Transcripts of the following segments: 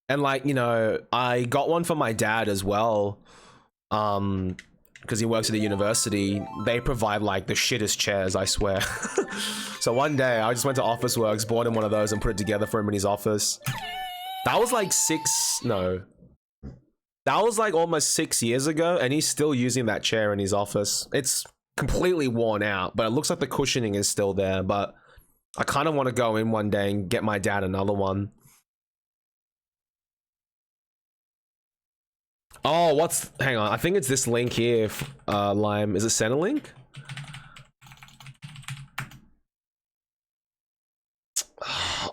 And like, you know, I got one for my dad as well. Because he works at a university. They provide like the shittest chairs, I swear. So one day I just went to Officeworks, bought him one of those and put it together for him in his office. That was like that was like almost 6 years ago, and he's still using that chair in his office. It's completely worn out, but it looks like the cushioning is still there. But I kind of want to go in one day and get my dad another one. Oh, hang on, I think it's this link here, Lime. Is it Centerlink?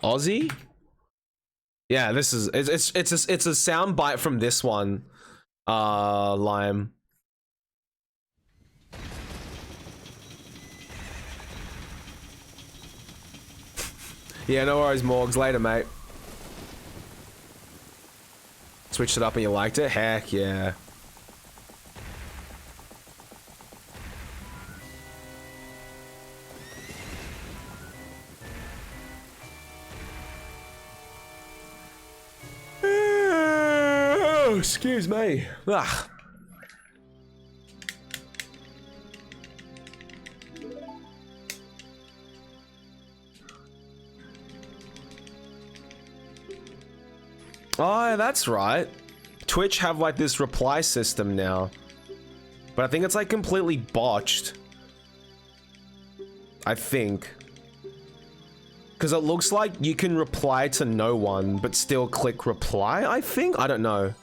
Aussie? Yeah, this is, it's a sound bite from this one, Lime. Yeah, no worries, Morgs. Later, mate. Switched it up and you liked it? Heck yeah. Oh, excuse me. Ah. Oh, that's right. Twitch have like this reply system now. But I think it's like completely botched. I think. Because it looks like you can reply to no one, but still click reply, I think? I don't know.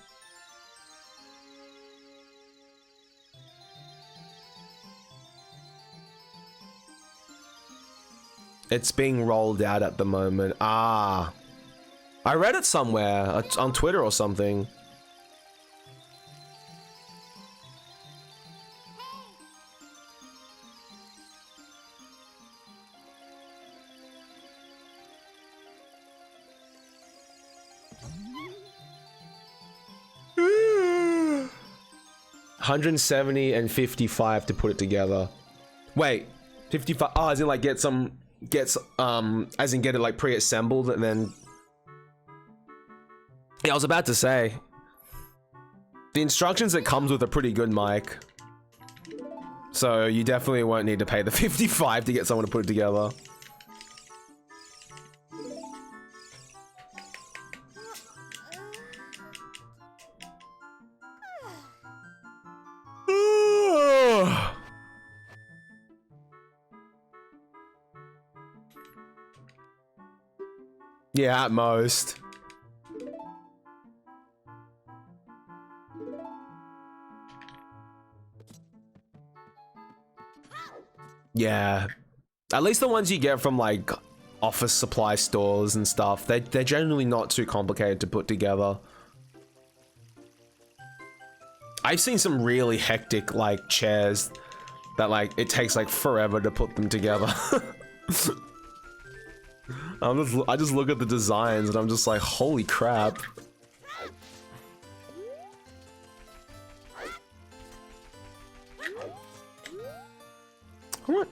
It's being rolled out at the moment. Ah. I read it somewhere, on Twitter or something. $170 and $55 to put it together. Wait, 55? Oh, as in like as in get it like pre-assembled and then. Yeah, I was about to say. The instructions it comes with are pretty good, Mike. So you definitely won't need to pay the 55 to get someone to put it together. Yeah, at most. Yeah. At least the ones you get from like office supply stores and stuff, they're generally not too complicated to put together. I've seen some really hectic like chairs that like it takes like forever to put them together. I just look at the designs and I'm just like, holy crap. What?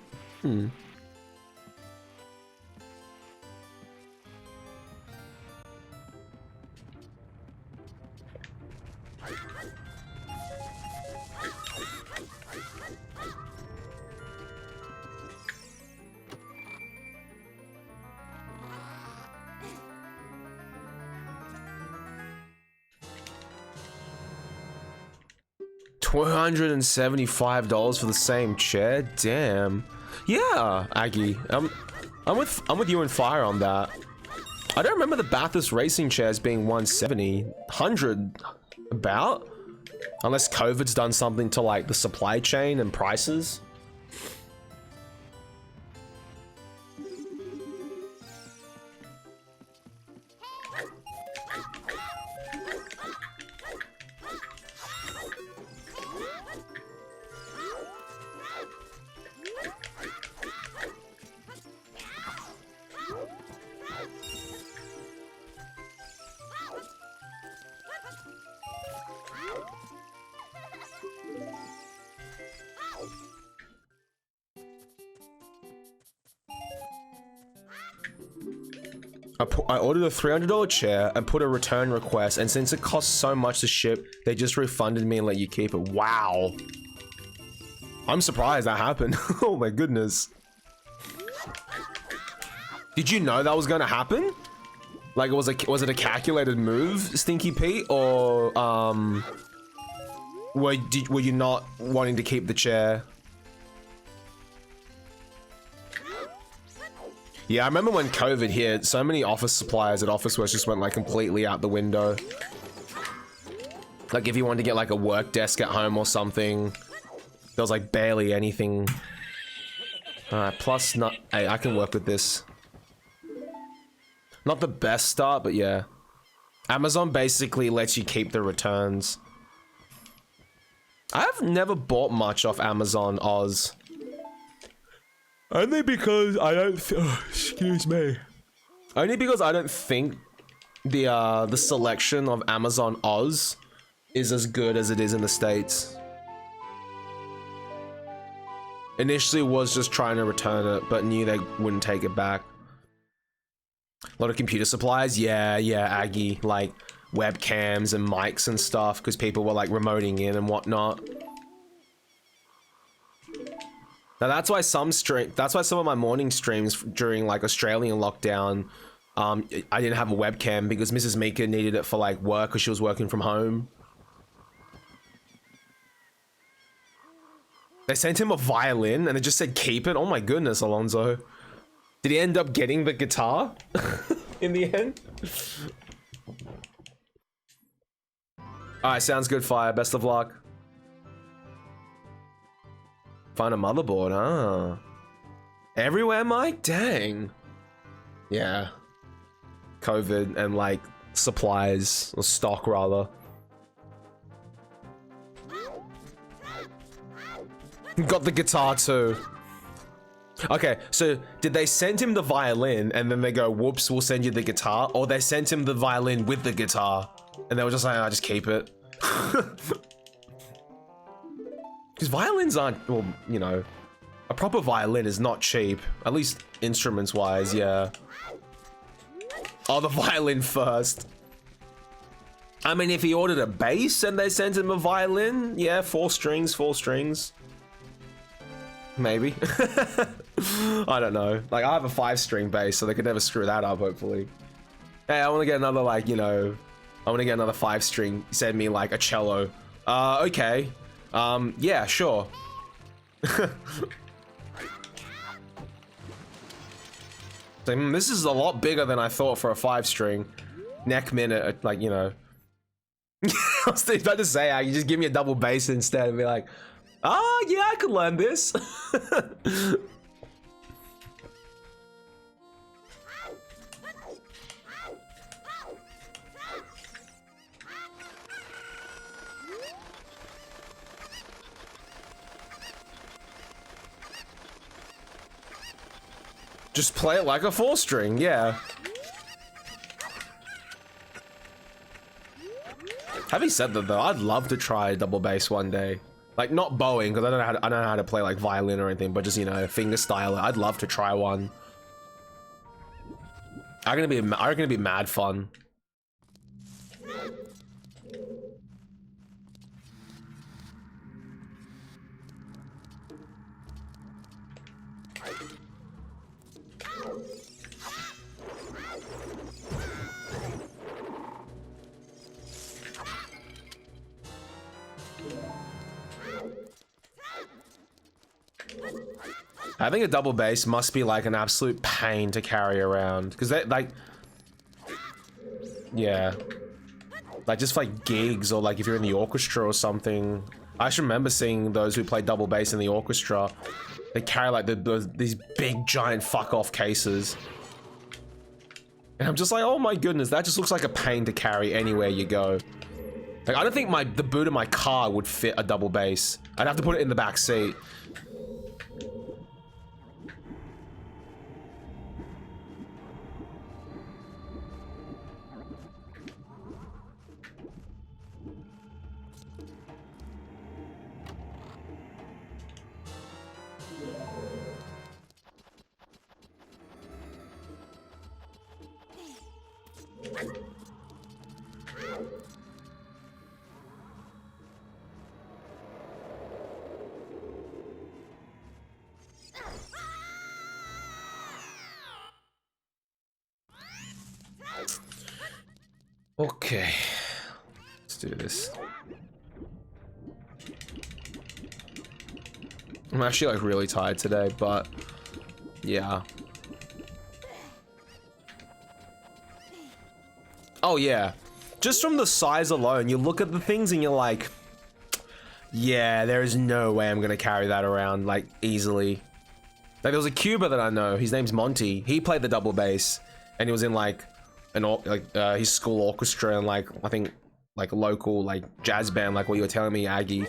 $275 for the same chair? Damn. Yeah, Aggie. I'm with you and Fire on that. I don't remember the Bathurst racing chairs being 170. 100 about? Unless COVID's done something to like the supply chain and prices. I ordered a $300 chair and put a return request, and since it costs so much to ship, they just refunded me and let you keep it. Wow. I'm surprised that happened. Oh my goodness. Did you know that was gonna happen? Like, was it a calculated move, Stinky Pete, or were you not wanting to keep the chair? Yeah, I remember when COVID hit, so many office suppliers at Officeworks just went like completely out the window. Like if you wanted to get like a work desk at home or something, there was like barely anything. Alright, plus not, hey, I can work with this. Not the best start, but yeah. Amazon basically lets you keep the returns. I've never bought much off Amazon Oz. Only because I don't. Excuse me. Only because I don't think the selection of Amazon Oz is as good as it is in the States. Initially was just trying to return it, but knew they wouldn't take it back. A lot of computer supplies, yeah, Aggie, like webcams and mics and stuff, because people were like remoting in and whatnot. Now that's why some of my morning streams during like Australian lockdown, I didn't have a webcam because Mrs. Mika needed it for like work because she was working from home. They sent him a violin and it just said keep it. Oh my goodness, Alonzo. Did he end up getting the guitar in the end? Alright, sounds good, Fire. Best of luck. Find a motherboard, huh? Everywhere, Mike? Dang. Yeah. COVID and like supplies, or stock rather. Got the guitar too. Okay, so did they send him the violin and then they go, whoops, we'll send you the guitar? Or they sent him the violin with the guitar and they were just like, I just keep it. Because violins aren't, well, you know, a proper violin is not cheap. At least instruments-wise, yeah. Oh, the violin first. I mean, if he ordered a bass and they sent him a violin, yeah, 4 strings. Maybe. I don't know. Like, I have a 5-string bass, so they could never screw that up, hopefully. Hey, I want to get another, like, you know, I want to get another 5-string. Send me, like, a cello. Okay. Yeah, sure. This is a lot bigger than I thought for a 5-string. Neck minute, like, you know. I was about to say, you just give me a double bass instead and be like, oh, yeah, I could learn this. Just play it like a 4-string, yeah. Having said that though, I'd love to try double bass one day. Like, not bowing, because I don't know how to play like violin or anything, but just, you know, finger style. I'd love to try one. I reckon it'd be mad fun. I think a double bass must be like an absolute pain to carry around because they like, yeah, like just like gigs or like if you're in the orchestra or something. I should remember seeing those who play double bass in the orchestra. They carry like these big giant fuck off cases, and I'm just like, oh my goodness, that just looks like a pain to carry anywhere you go. Like I don't think the boot of my car would fit a double bass. I'd have to put it in the back seat. Okay, let's do this. I'm actually like really tired today, but yeah. Oh yeah, just from the size alone, you look at the things and you're like, yeah, there is no way I'm gonna carry that around like easily. Like there was a Cuba that I know, his name's Monty. He played the double bass, and he was in like his school orchestra and like I think like local like jazz band, like what you were telling me, Aggie.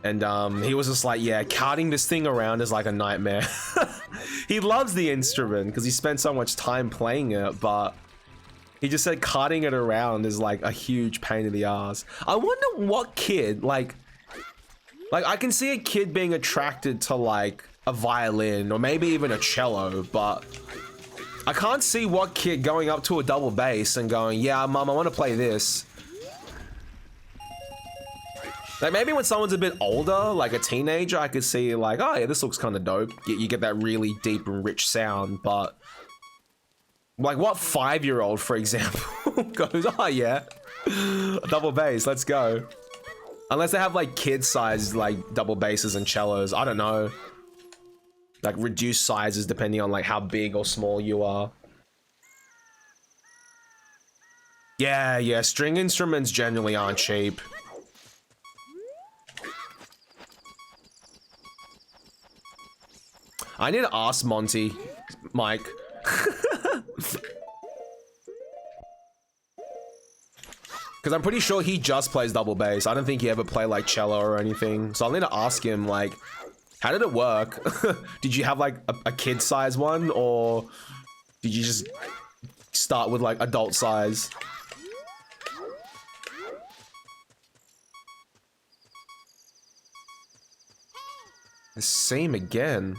And he was just like, yeah, carting this thing around is like a nightmare. He loves the instrument because he spent so much time playing it, but he just said carting it around is like a huge pain in the ass. I wonder what kid, like I can see a kid being attracted to like a violin or maybe even a cello, but I can't see what kid going up to a double bass and going, yeah, mom, I want to play this. Like maybe when someone's a bit older, like a teenager, I could see like, oh yeah, this looks kind of dope. You get that really deep and rich sound, but like what 5-year-old, for example, goes, oh yeah, a double bass, let's go. Unless they have like kid-sized like double basses and cellos, I don't know. Like reduced sizes depending on like how big or small you are. Yeah, string instruments generally aren't cheap. I need to ask Monty, Mike. Because I'm pretty sure he just plays double bass. I don't think he ever played like cello or anything. So I'll need to ask him like, how did it work? Did you have like a kid size one, or did you just start with like adult size? The same again.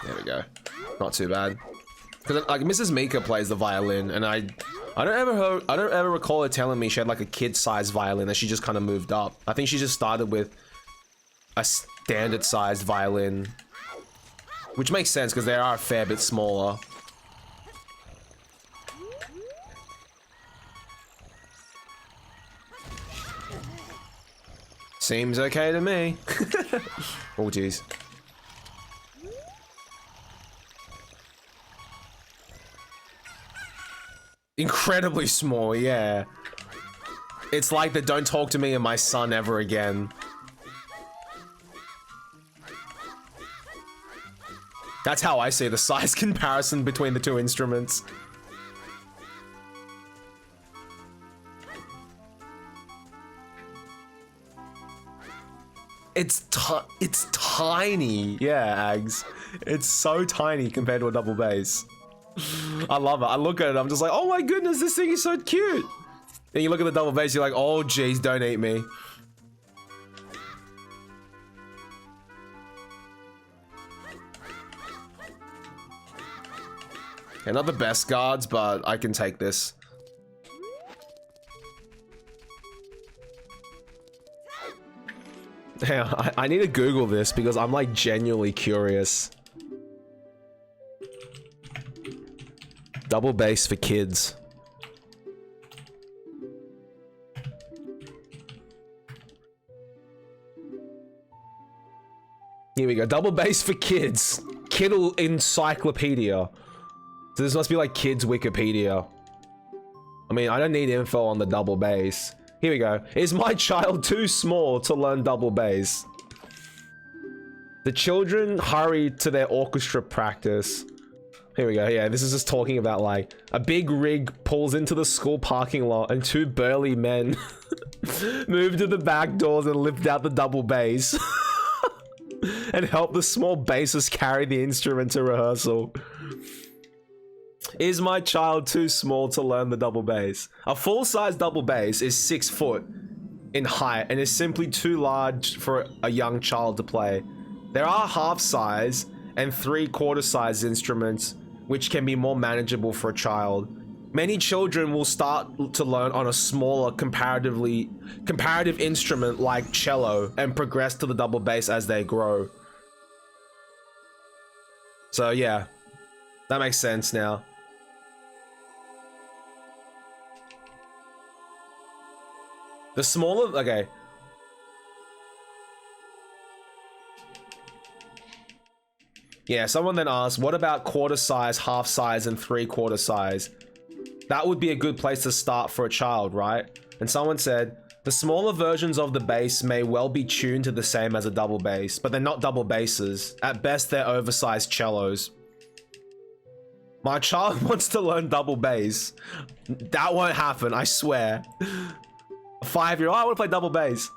There we go. Not too bad. Because like Mrs. Mika plays the violin, and I don't ever recall her telling me she had like a kid-sized violin that she just kind of moved up. I think she just started with a standard-sized violin, which makes sense because they are a fair bit smaller. Seems okay to me. Oh geez. Incredibly small, yeah. It's like the don't talk to me and my son ever again. That's how I see the size comparison between the two instruments. It's tiny. Yeah, Ags. It's so tiny compared to a double bass. I love it. I look at it, I'm just like, oh my goodness, this thing is so cute. Then you look at the double bass, you're like, oh geez, don't eat me. Okay, not the best guards, but I can take this. Yeah, I need to Google this because I'm like genuinely curious. Double bass for kids. Here we go. Double bass for kids. Kiddle Encyclopedia. So this must be like kids Wikipedia. I mean, I don't need info on the double bass. Here we go. Is my child too small to learn double bass? The children hurry to their orchestra practice. Here we go. Yeah, this is just talking about like a big rig pulls into the school parking lot and two burly men move to the back doors and lift out the double bass and help the small bassist carry the instrument to rehearsal. Is my child too small to learn the double bass? A full-size double bass is 6 foot in height and is simply too large for a young child to play. There are half-size and 3/4 size instruments which can be more manageable for a child. Many children will start to learn on a smaller comparative instrument like cello and progress to the double bass as they grow. So yeah, that makes sense now. The smaller, okay. Yeah, someone then asked, what about quarter size, half size, and 3/4 size? That would be a good place to start for a child, right? And someone said, the smaller versions of the bass may well be tuned to the same as a double bass, but they're not double basses. At best, they're oversized cellos. My child wants to learn double bass. That won't happen, I swear. A 5-year-old, I want to play double bass.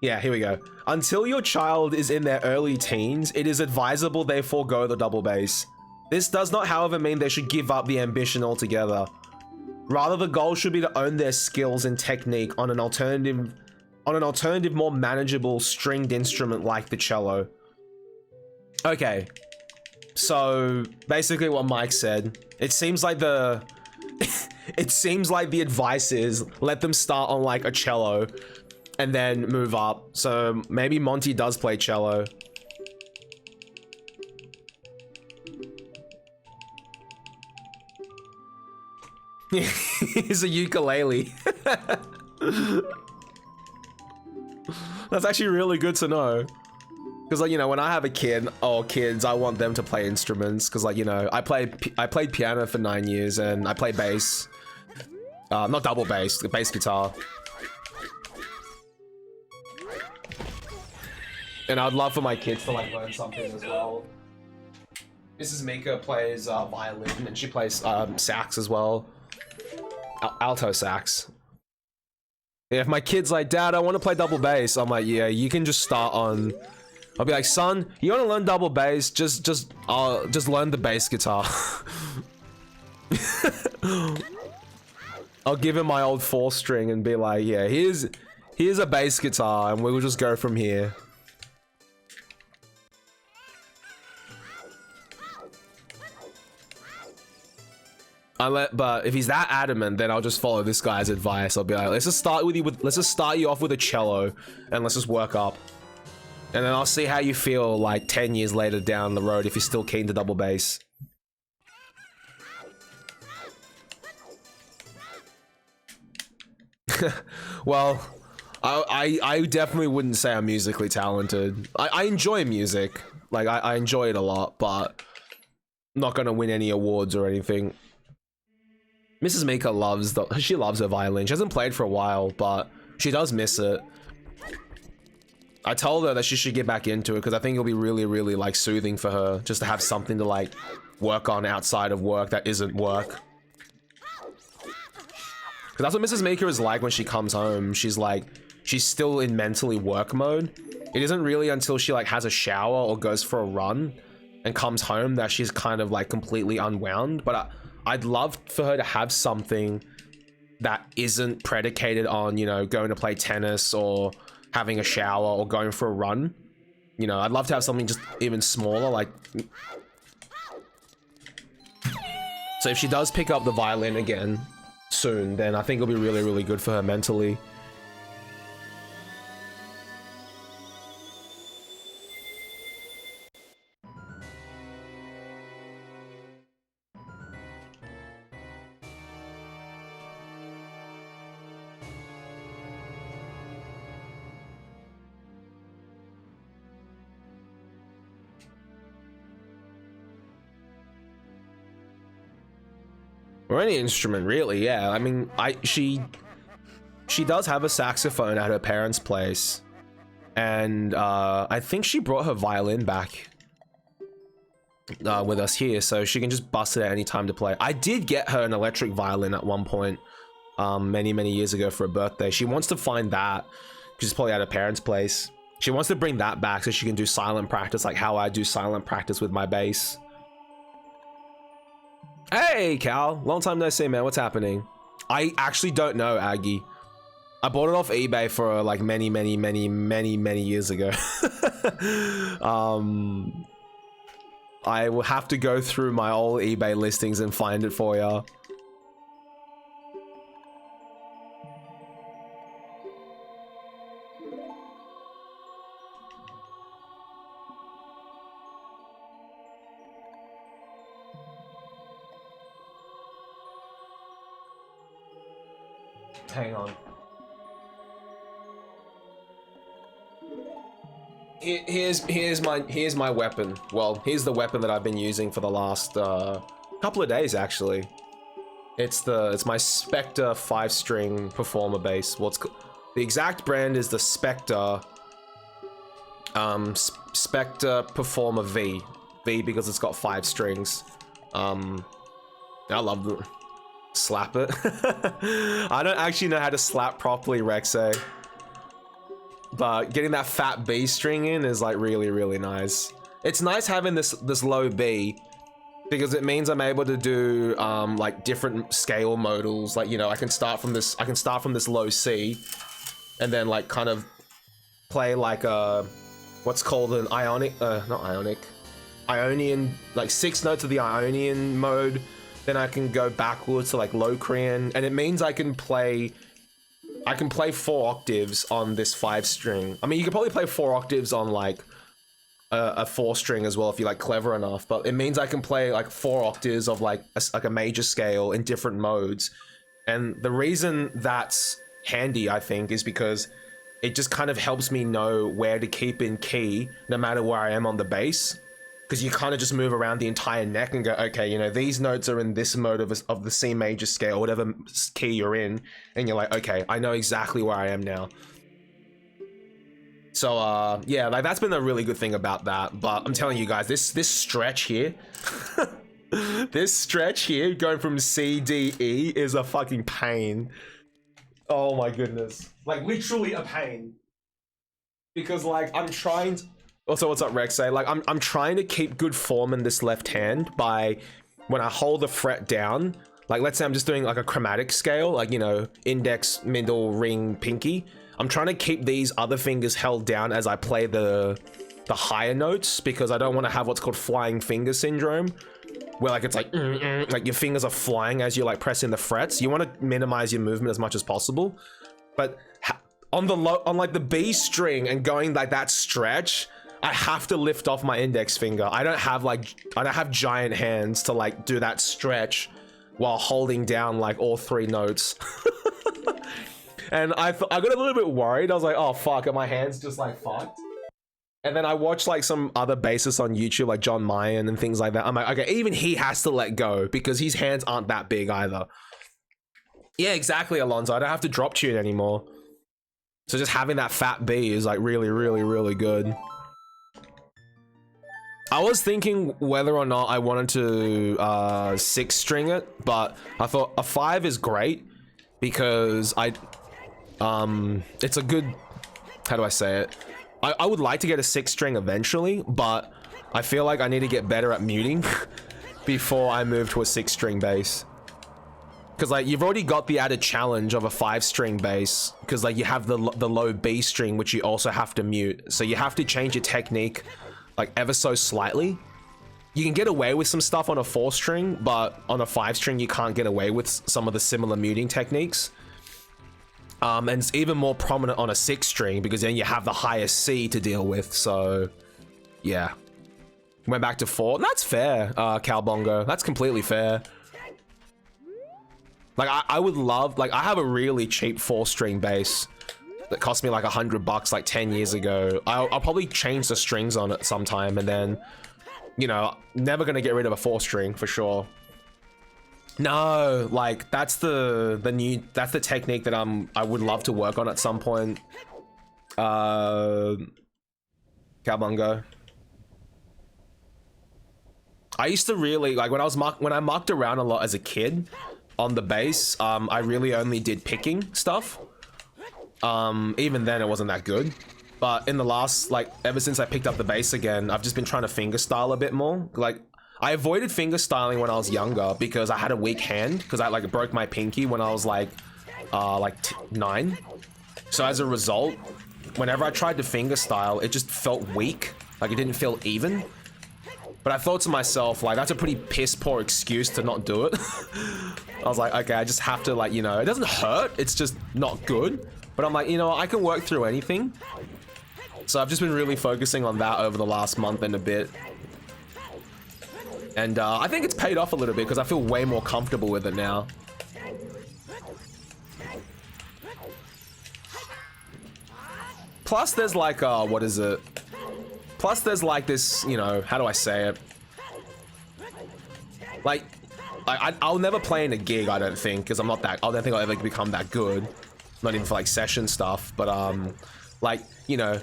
Yeah, here we go. Until your child is in their early teens, it is advisable they forego the double bass. This does not, however, mean they should give up the ambition altogether. Rather, the goal should be to own their skills and technique on an alternative, more manageable stringed instrument like the cello. Okay, so basically what Mike said, it seems like the advice is let them start on like a cello and then move up. So maybe Monty does play cello. He's a ukulele. That's actually really good to know. Because, like, you know, when I have a kid or kids, I want them to play instruments. Because, like, you know, I played piano for 9 years and I play bass. Not double bass, the bass guitar. And I'd love for my kids to like learn something as well. Mrs. Mika plays violin and she plays sax as well. Alto sax. Yeah, if my kid's like, Dad, I want to play double bass, I'm like, yeah, you can just start on. I'll be like, son, you want to learn double bass? Just learn the bass guitar. I'll give him my old 4-string and be like, yeah, here's a bass guitar, and we'll just go from here. But if he's that adamant, then I'll just follow this guy's advice. I'll be like, let's just start you off with a cello, and let's just work up. And then I'll see how you feel like 10 years later down the road if you're still keen to double bass. Well, I definitely wouldn't say I'm musically talented. I enjoy music. Like, I enjoy it a lot, but I'm not gonna win any awards or anything. Mrs. Mika loves her violin. She hasn't played for a while, but she does miss it. I told her that she should get back into it because I think it'll be really, really like soothing for her just to have something to like work on outside of work that isn't work. Because that's what Mrs. Mika is like when she comes home. She's still in mentally work mode. It isn't really until she like has a shower or goes for a run and comes home that she's kind of like completely unwound. But I'd love for her to have something that isn't predicated on, you know, going to play tennis or having a shower or going for a run. You know, I'd love to have something just even smaller, like... So if she does pick up the violin again soon, then I think it'll be really, really good for her mentally. Or any instrument, really, yeah. I mean, she does have a saxophone at her parents' place. And I think she brought her violin back with us here, so she can just bust it at any time to play. I did get her an electric violin at one point, many, many years ago for a birthday. She wants to find that. She's probably at her parents' place. She wants to bring that back so she can do silent practice, like how I do silent practice with my bass. Hey, Cal. Long time no see, man. What's happening? I actually don't know, Aggie. I bought it off eBay for like many, many, many, many, many years ago. I will have to go through my old eBay listings and find it for ya. Hang on. Here's my weapon. Well, here's the weapon that I've been using for the last couple of days actually. It's my Spectre 5-string performer bass. Well, the exact brand is the Spectre Spectre Performer V because it's got 5 strings. I love it. Slap it. I don't actually know how to slap properly, Rexay. But getting that fat B string in is like really, really nice. It's nice having this low B because it means I'm able to do like different scale modals. Like, you know, I can start from this low C and then like kind of play like a what's called an Ionian, like 6 notes of the Ionian mode. Then I can go backwards to like Locrian, and it means I can play 4 octaves on this 5-string. I mean, you could probably play 4 octaves on like a 4-string as well if you're like clever enough, but it means I can play like 4 octaves of like a major scale in different modes. And the reason that's handy, I think, is because it just kind of helps me know where to keep in key no matter where I am on the bass. Because you kind of just move around the entire neck and go, okay, you know, these notes are in this mode of the C major scale, whatever key you're in, and you're like, okay, I know exactly where I am now. So, yeah, like that's been a really good thing about that. But I'm telling you guys, this stretch here, this stretch here, going from C, D, E is a fucking pain. Oh my goodness. Like, literally a pain. Because, like, I'm trying to... Also, what's up, Rexay? Like, I'm trying to keep good form in this left hand by, when I hold the fret down, like, let's say I'm just doing, like, a chromatic scale, like, you know, index, middle, ring, pinky. I'm trying to keep these other fingers held down as I play the higher notes, because I don't want to have what's called flying finger syndrome, where, like, it's like your fingers are flying as you're, like, pressing the frets. You want to minimize your movement as much as possible. But on like, the B string and going, like, that stretch... I have to lift off my index finger. I don't have giant hands to like do that stretch while holding down like all 3 notes. And I got a little bit worried. I was like, oh fuck, are my hands just like fucked? And then I watched like some other bassists on YouTube, like John Mayen and things like that. I'm like, okay, even he has to let go because his hands aren't that big either. Yeah, exactly, Alonzo. I don't have to drop tune anymore. So just having that fat B is like really, really, really good. I was thinking whether or not I wanted to 6-string it, but I thought a 5 is great because it's a good, how do I say it? I would like to get a 6-string eventually, but I feel like I need to get better at muting before I move to a 6-string bass. Because like you've already got the added challenge of a 5-string bass, because like you have the low B string which you also have to mute, so you have to change your technique like ever so slightly. You can get away with some stuff on a 4-string, but on a 5-string you can't get away with some of the similar muting techniques. And it's even more prominent on a 6-string because then you have the highest C to deal with. So yeah, went back to 4. That's fair, Calbongo. That's completely fair. Like I would love, like I have a really cheap 4-string bass that cost me like $100 like 10 years ago. I'll probably change the strings on it sometime, and then, you know, never gonna get rid of a 4-string for sure. No, like that's the technique that I would love to work on at some point. Cowbungo. I used to really like when I mucked around a lot as a kid on the bass. I really only did picking stuff. Even then it wasn't that good, but in the last, like, ever since I picked up the bass again, I've just been trying to fingerstyle a bit more. Like, I avoided fingerstyling when I was younger because I had a weak hand, because I like broke my pinky when I was like 9. So as a result, whenever I tried to fingerstyle, it just felt weak. Like it didn't feel even. But I thought to myself, like, that's a pretty piss poor excuse to not do it. I was like, okay, I just have to, like, you know, it doesn't hurt, it's just not good. But I'm like, you know, I can work through anything. So I've just been really focusing on that over the last month and a bit. And I think it's paid off a little bit because I feel way more comfortable with it now. Plus there's like, what is it? Plus there's like this, you know, how do I say it? Like, I'll never play in a gig, I don't think, because I don't think I'll ever become that good. Not even for like session stuff, but like, you know,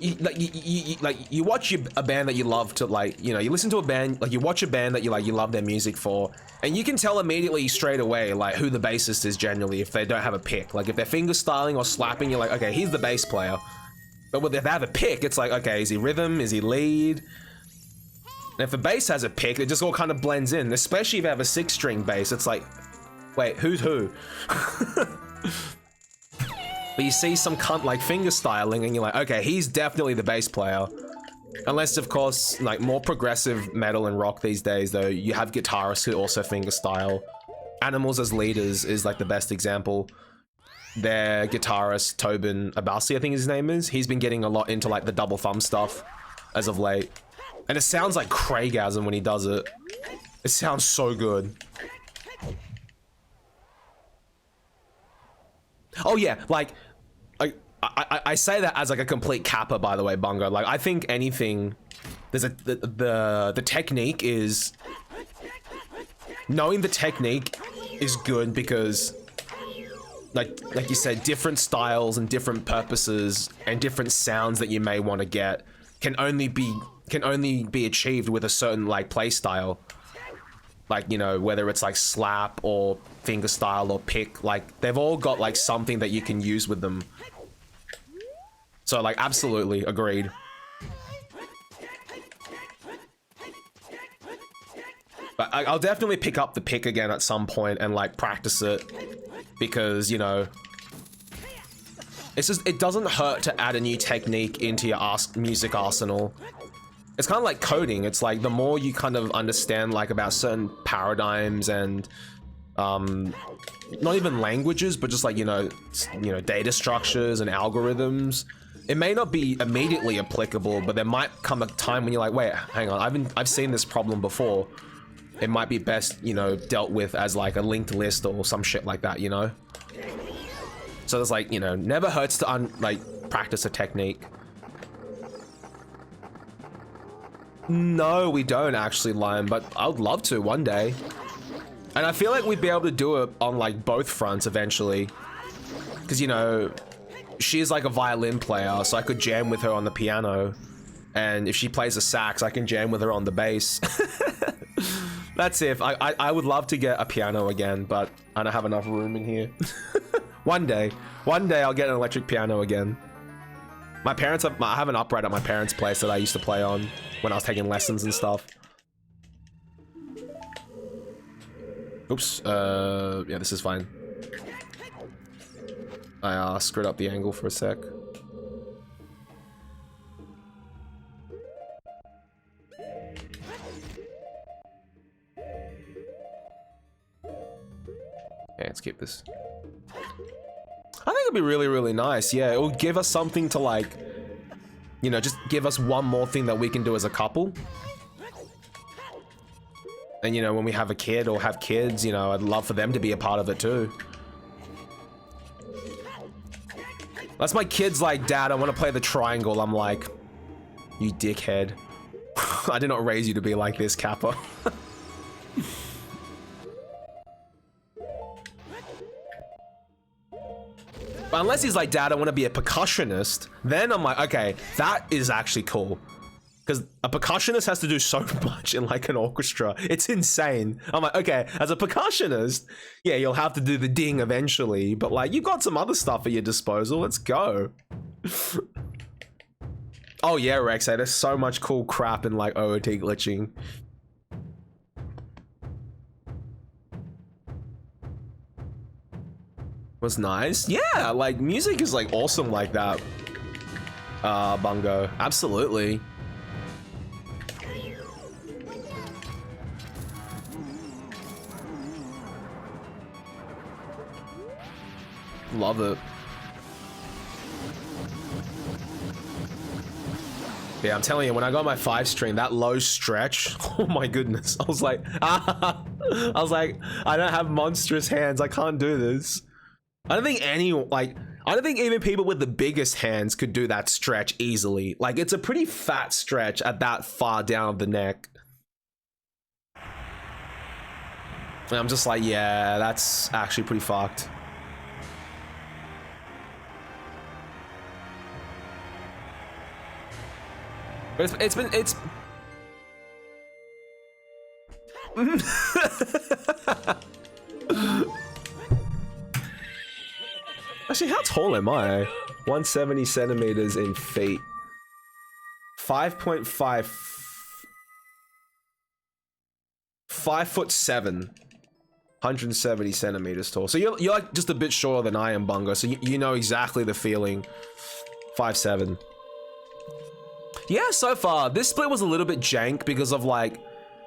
you watch a band that you love to, like, you know, you listen to a band, like you watch a band that you love their music for, and you can tell immediately straight away like who the bassist is generally if they don't have a pick. Like if they're finger styling or slapping, you're like, okay, he's the bass player. But if they have a pick, it's like, okay, is he rhythm? Is he lead? And if the bass has a pick, it just all kind of blends in. Especially if you have a 6-string bass, it's like, wait, who's who? But you see some cunt like finger styling and you're like, okay, he's definitely the bass player. Unless, of course, like more progressive metal and rock these days, though, you have guitarists who also finger style. Animals as Leaders is like the best example. Their guitarist, Tobin Abasi, I think his name is, he's been getting a lot into like the double thumb stuff as of late. And it sounds like Craigasm when he does it. It sounds so good. Oh yeah, like, I say that as like a complete kappa, by the way, Bungo. Like, I think anything, there's the technique is, knowing the technique is good because, like you said, different styles and different purposes and different sounds that you may want to get can only be achieved with a certain like play style. Like, you know, whether it's like slap or fingerstyle or pick, like they've all got like something that you can use with them. So like, absolutely agreed. But I'll definitely pick up the pick again at some point and like practice it, because, you know, it's just, it doesn't hurt to add a new technique into your music arsenal. It's kind of like coding. It's like the more you kind of understand like about certain paradigms and not even languages, but just like, you know, data structures and algorithms, it may not be immediately applicable, but there might come a time when you're like, wait, hang on, I've seen this problem before. It might be best, you know, dealt with as like a linked list or some shit like that, you know? So there's like, you know, never hurts to like practice a technique. No, we don't actually, Lion, but I would love to one day. And I feel like we'd be able to do it on like both fronts eventually. Because, you know, she's like a violin player, so I could jam with her on the piano. And if she plays a sax, I can jam with her on the bass. That's it. I would love to get a piano again, but I don't have enough room in here. One day I'll get an electric piano again. I have an upright at my parents' place that I used to play on when I was taking lessons and stuff. Oops, yeah, this is fine. I screwed up the angle for a sec. Okay, let's keep this. I think it'd be really, really nice. Yeah, it would give us something to like, you know, just give us one more thing that we can do as a couple. And, you know, when we have a kid or have kids, you know, I'd love for them to be a part of it too. That's my kids like, Dad, I want to play the triangle. I'm like, you dickhead. I did not raise you to be like this, Kappa. But unless he's like, Dad, I want to be a percussionist, then I'm like, okay, that is actually cool. Because a percussionist has to do so much in like an orchestra. It's insane. I'm like, okay, as a percussionist, yeah, you'll have to do the ding eventually, but like, you've got some other stuff at your disposal. Let's go. Oh yeah, Rex, there's so much cool crap in like OOT glitching. Was nice. Yeah, like music is like awesome like that. Bungo, absolutely. Love it. Yeah, I'm telling you, when I got my 5-string, that low stretch, oh my goodness, I was like, I don't have monstrous hands, I can't do this. I don't think I don't think even people with the biggest hands could do that stretch easily. Like, it's a pretty fat stretch at that far down the neck. And I'm just like, yeah, that's actually pretty fucked. But it's been Actually, how tall am I? 170 centimeters in feet. 5.5. 5'7". 170 centimeters tall. So you're like just a bit shorter than I am, Bungo. So you know exactly the feeling. 5'7". Yeah, so far this split was a little bit jank because of like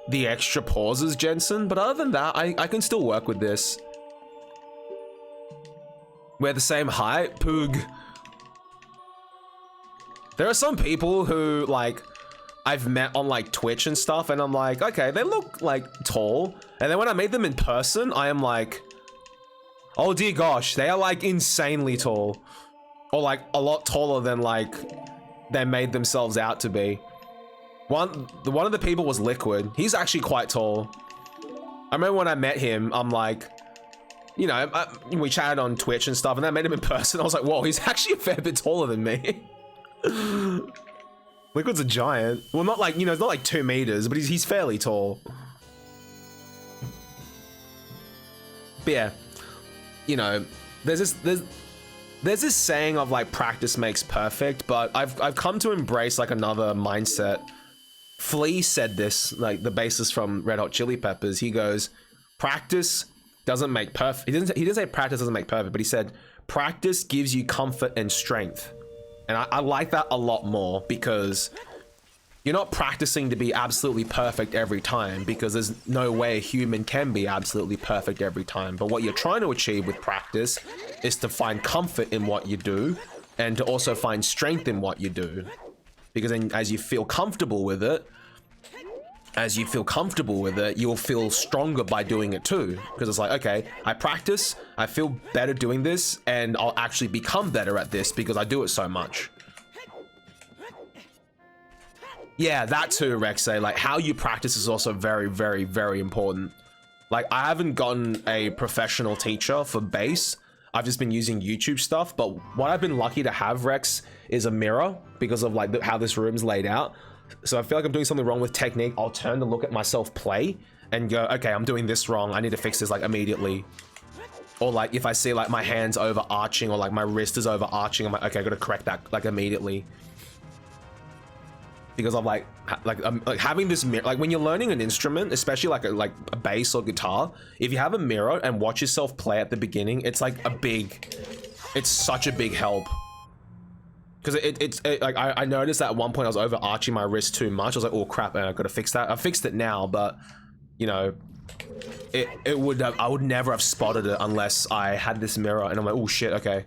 the extra pauses, Jensen. But other than that, I can still work with this. We're the same height, Poog. There are some people who like I've met on like Twitch and stuff, and I'm like, okay, they look like tall, and then when I meet them in person, I am like, oh dear gosh, they are like insanely tall, or like a lot taller than like they made themselves out to be. One of the people was Liquid. He's actually quite tall. I remember when I met him, I'm like, you know, we chatted on Twitch and stuff, and then I met him in person. I was like, whoa, he's actually a fair bit taller than me. Liquid's a giant. Well, not like, you know, it's not like 2 meters, but he's fairly tall. But yeah, you know, there's this saying of like practice makes perfect, but I've come to embrace like another mindset. Flea said this, like the bassist from Red Hot Chili Peppers. He goes, practice doesn't make perfect. He didn't say practice doesn't make perfect, but he said practice gives you comfort and strength. And I like that a lot more, because you're not practicing to be absolutely perfect every time, because there's no way a human can be absolutely perfect every time. But what you're trying to achieve with practice is to find comfort in what you do, and to also find strength in what you do. Because then as you feel comfortable with it, you'll feel stronger by doing it too. Because it's like, okay, I practice, I feel better doing this, and I'll actually become better at this because I do it so much. Yeah, that too, Rexay. Like, how you practice is also very, very, very important. Like, I haven't gotten a professional teacher for bass. I've just been using YouTube stuff. But what I've been lucky to have, Rex, is a mirror because of like how this room's laid out. So I feel like I'm doing something wrong with technique. I'll turn to look at myself play and go, okay, I'm doing this wrong. I need to fix this like immediately. Or like if I see like my hands overarching or like my wrist is overarching, I'm like, okay, I gotta correct that like immediately. Because of like having this mirror, like when you're learning an instrument, especially like a bass or guitar, if you have a mirror and watch yourself play at the beginning, it's like it's such a big help. Because it's like I noticed that at one point I was overarching my wrist too much. I was like, oh crap, man, I gotta fix that. I fixed it now, but you know, I would never have spotted it unless I had this mirror, and I'm like, oh shit, okay.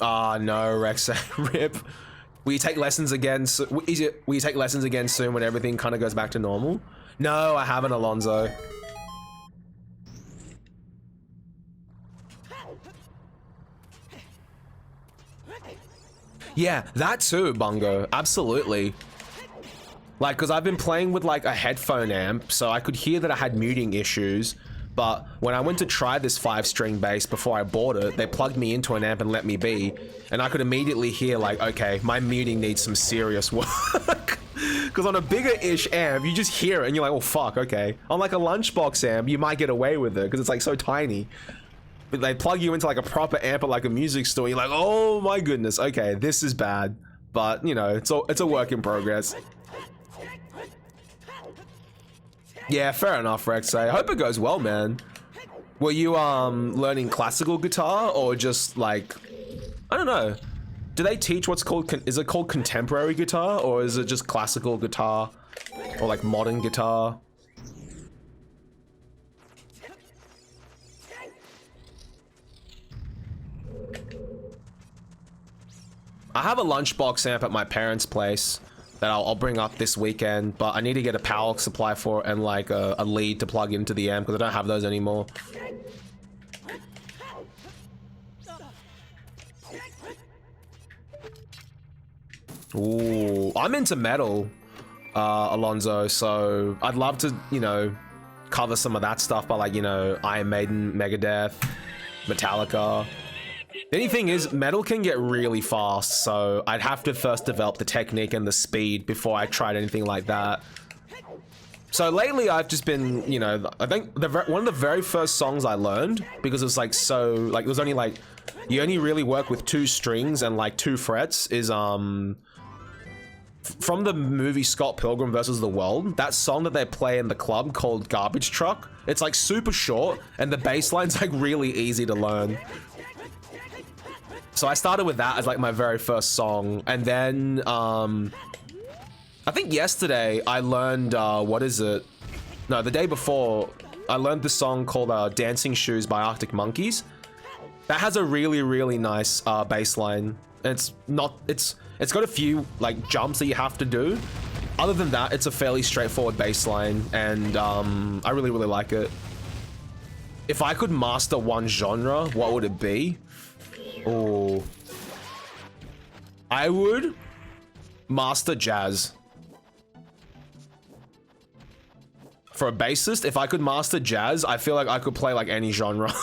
Ah, no, Rex, rip. Will you take lessons again? Will you take lessons again soon when everything kind of goes back to normal? No, I haven't, Alonzo. Yeah, that too, Bungo. Absolutely. Like, because I've been playing with like a headphone amp, so I could hear that I had muting issues. But when I went to try this 5-string bass before I bought it, they plugged me into an amp and let me be. And I could immediately hear like, okay, my muting needs some serious work. Because on a bigger-ish amp, you just hear it and you're like, oh fuck, okay. On like a lunchbox amp, you might get away with it because it's like so tiny. But they plug you into like a proper amp at like a music store. You're like, oh my goodness, okay, this is bad. But you know, it's a work in progress. Yeah, fair enough, Rex. I hope it goes well, man. Were you learning classical guitar or just like, I don't know. Do they teach what's called, is it called contemporary guitar or is it just classical guitar or like modern guitar? I have a lunchbox amp at my parents' place that I'll bring up this weekend, but I need to get a power supply for it and like a lead to plug into the amp because I don't have those anymore. Ooh, I'm into metal, Alonzo, so I'd love to, you know, cover some of that stuff by, like, you know, Iron Maiden, Megadeth, Metallica. The only thing is, metal can get really fast, so I'd have to first develop the technique and the speed before I tried anything like that. So lately, I've just been, you know, I think one of the very first songs I learned, because it was like so, like, it was only like, you only really work with 2 strings and like 2 frets, is from the movie Scott Pilgrim vs. the World, that song that they play in the club called Garbage Truck. It's like super short and the bass line's like really easy to learn. So I started with that as like my very first song, and then I think yesterday I learned what is it? No, the day before I learned this song called Dancing Shoes by Arctic Monkeys. That has a really, really nice bass line. It's got a few like jumps that you have to do. Other than that, it's a fairly straightforward bass line, and I really, really like it. If I could master one genre, what would it be? Oh, I would master jazz. For a bassist, if I could master jazz, I feel like I could play like any genre.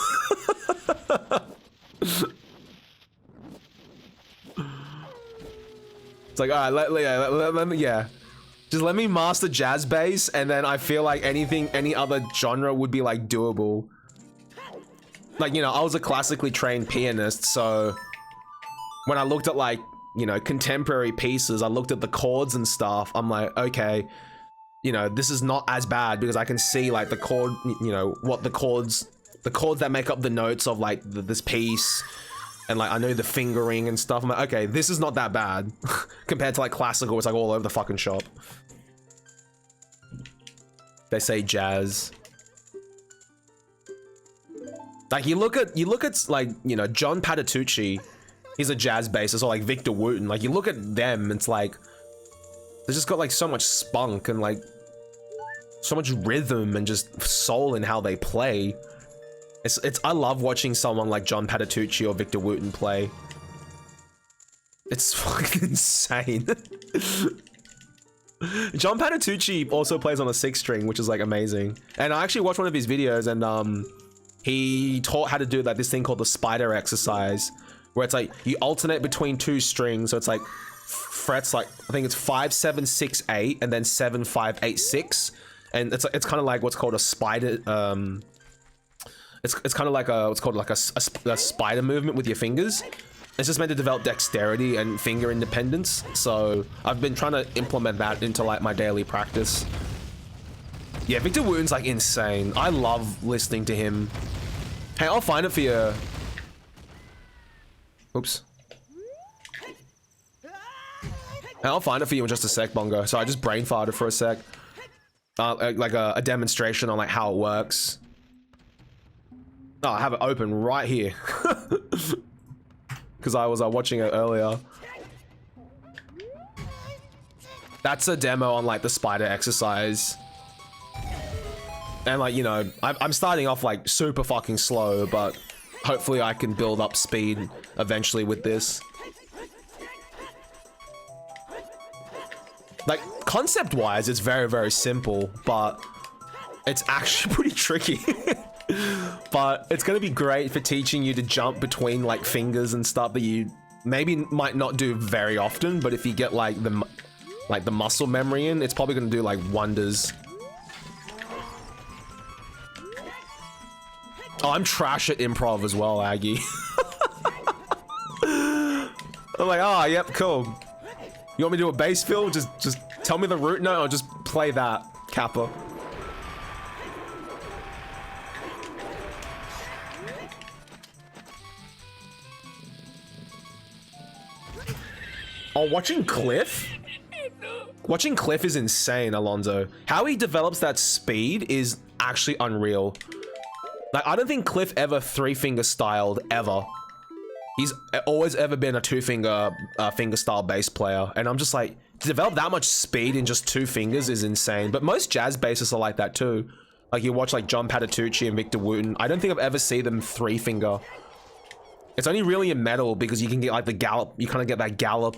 It's like, all right, let me, yeah. Just let me master jazz bass, and then I feel like any other genre would be like doable. Like, you know, I was a classically trained pianist, so when I looked at like, you know, contemporary pieces, I looked at the chords and stuff. I'm like, okay, you know, this is not as bad because I can see like the chord, you know, what the chords that make up the notes of like this piece. And like, I know the fingering and stuff. I'm like, okay, this is not that bad compared to like classical. It's like all over the fucking shop. They say jazz. Like you look at like, you know, John Patitucci, he's a jazz bassist, or like Victor Wooten. Like you look at them, it's like, they just got like so much spunk and like so much rhythm and just soul in how they play. I love watching someone like John Patitucci or Victor Wooten play. It's fucking insane. John Patitucci also plays on a 6-string, which is like amazing. And I actually watched one of his videos, and he taught how to do like this thing called the spider exercise, where it's like you alternate between 2 strings. So it's like frets, like I think it's 5, 7, 6, 8, and then 7, 5, 8, 6. And it's kind of like what's called a spider. It's kind of like what's called like a spider movement with your fingers. It's just meant to develop dexterity and finger independence. So I've been trying to implement that into like my daily practice. Yeah, Victor Wooten's like insane. I love listening to him. Hey, I'll find it for you. Oops. Hey, I'll find it for you in just a sec, Bongo. So I just brain farted for a sec. Like a demonstration on like how it works. Oh, I have it open right here. Because I was watching it earlier. That's a demo on like the spider exercise. And like, you know, I'm starting off like super fucking slow, but hopefully I can build up speed eventually with this. Like, concept-wise, it's very, very simple, but it's actually pretty tricky. But it's gonna be great for teaching you to jump between like fingers and stuff that you maybe might not do very often, but if you get like the muscle memory in, it's probably gonna do like wonders. Oh, I'm trash at improv as well, Aggie. I'm like, oh, yep, cool. You want me to do a bass fill? Just tell me the root note, or just play that, Kappa. Oh, watching Cliff? Watching Cliff is insane, Alonzo. How he develops that speed is actually unreal. Like, I don't think Cliff ever 3-finger styled, ever. He's always ever been a 2-finger finger style bass player. And I'm just like, to develop that much speed in just 2 fingers is insane. But most jazz bassists are like that too. Like, you watch like John Patitucci and Victor Wooten. I don't think I've ever seen them 3-finger. It's only really in metal because you can get like the gallop, you kind of get that gallop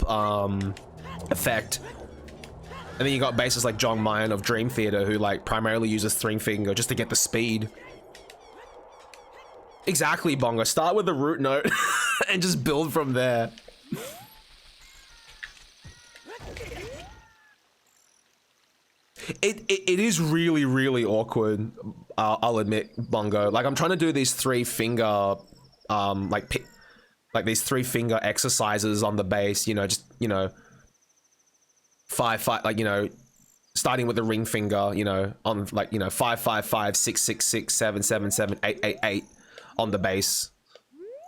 effect. And then you got bases like John Mayan of Dream Theater, who like primarily uses three finger just to get the speed. Exactly, Bongo. Start with the root note and just build from there. It is really, really awkward. I'll admit, Bongo. Like, I'm trying to do these three finger, like these three finger exercises on the bass. You know, just five, like starting with the ring finger. On like 5 5 5 6 6 6 7 7 7 8 8 8 on the bass.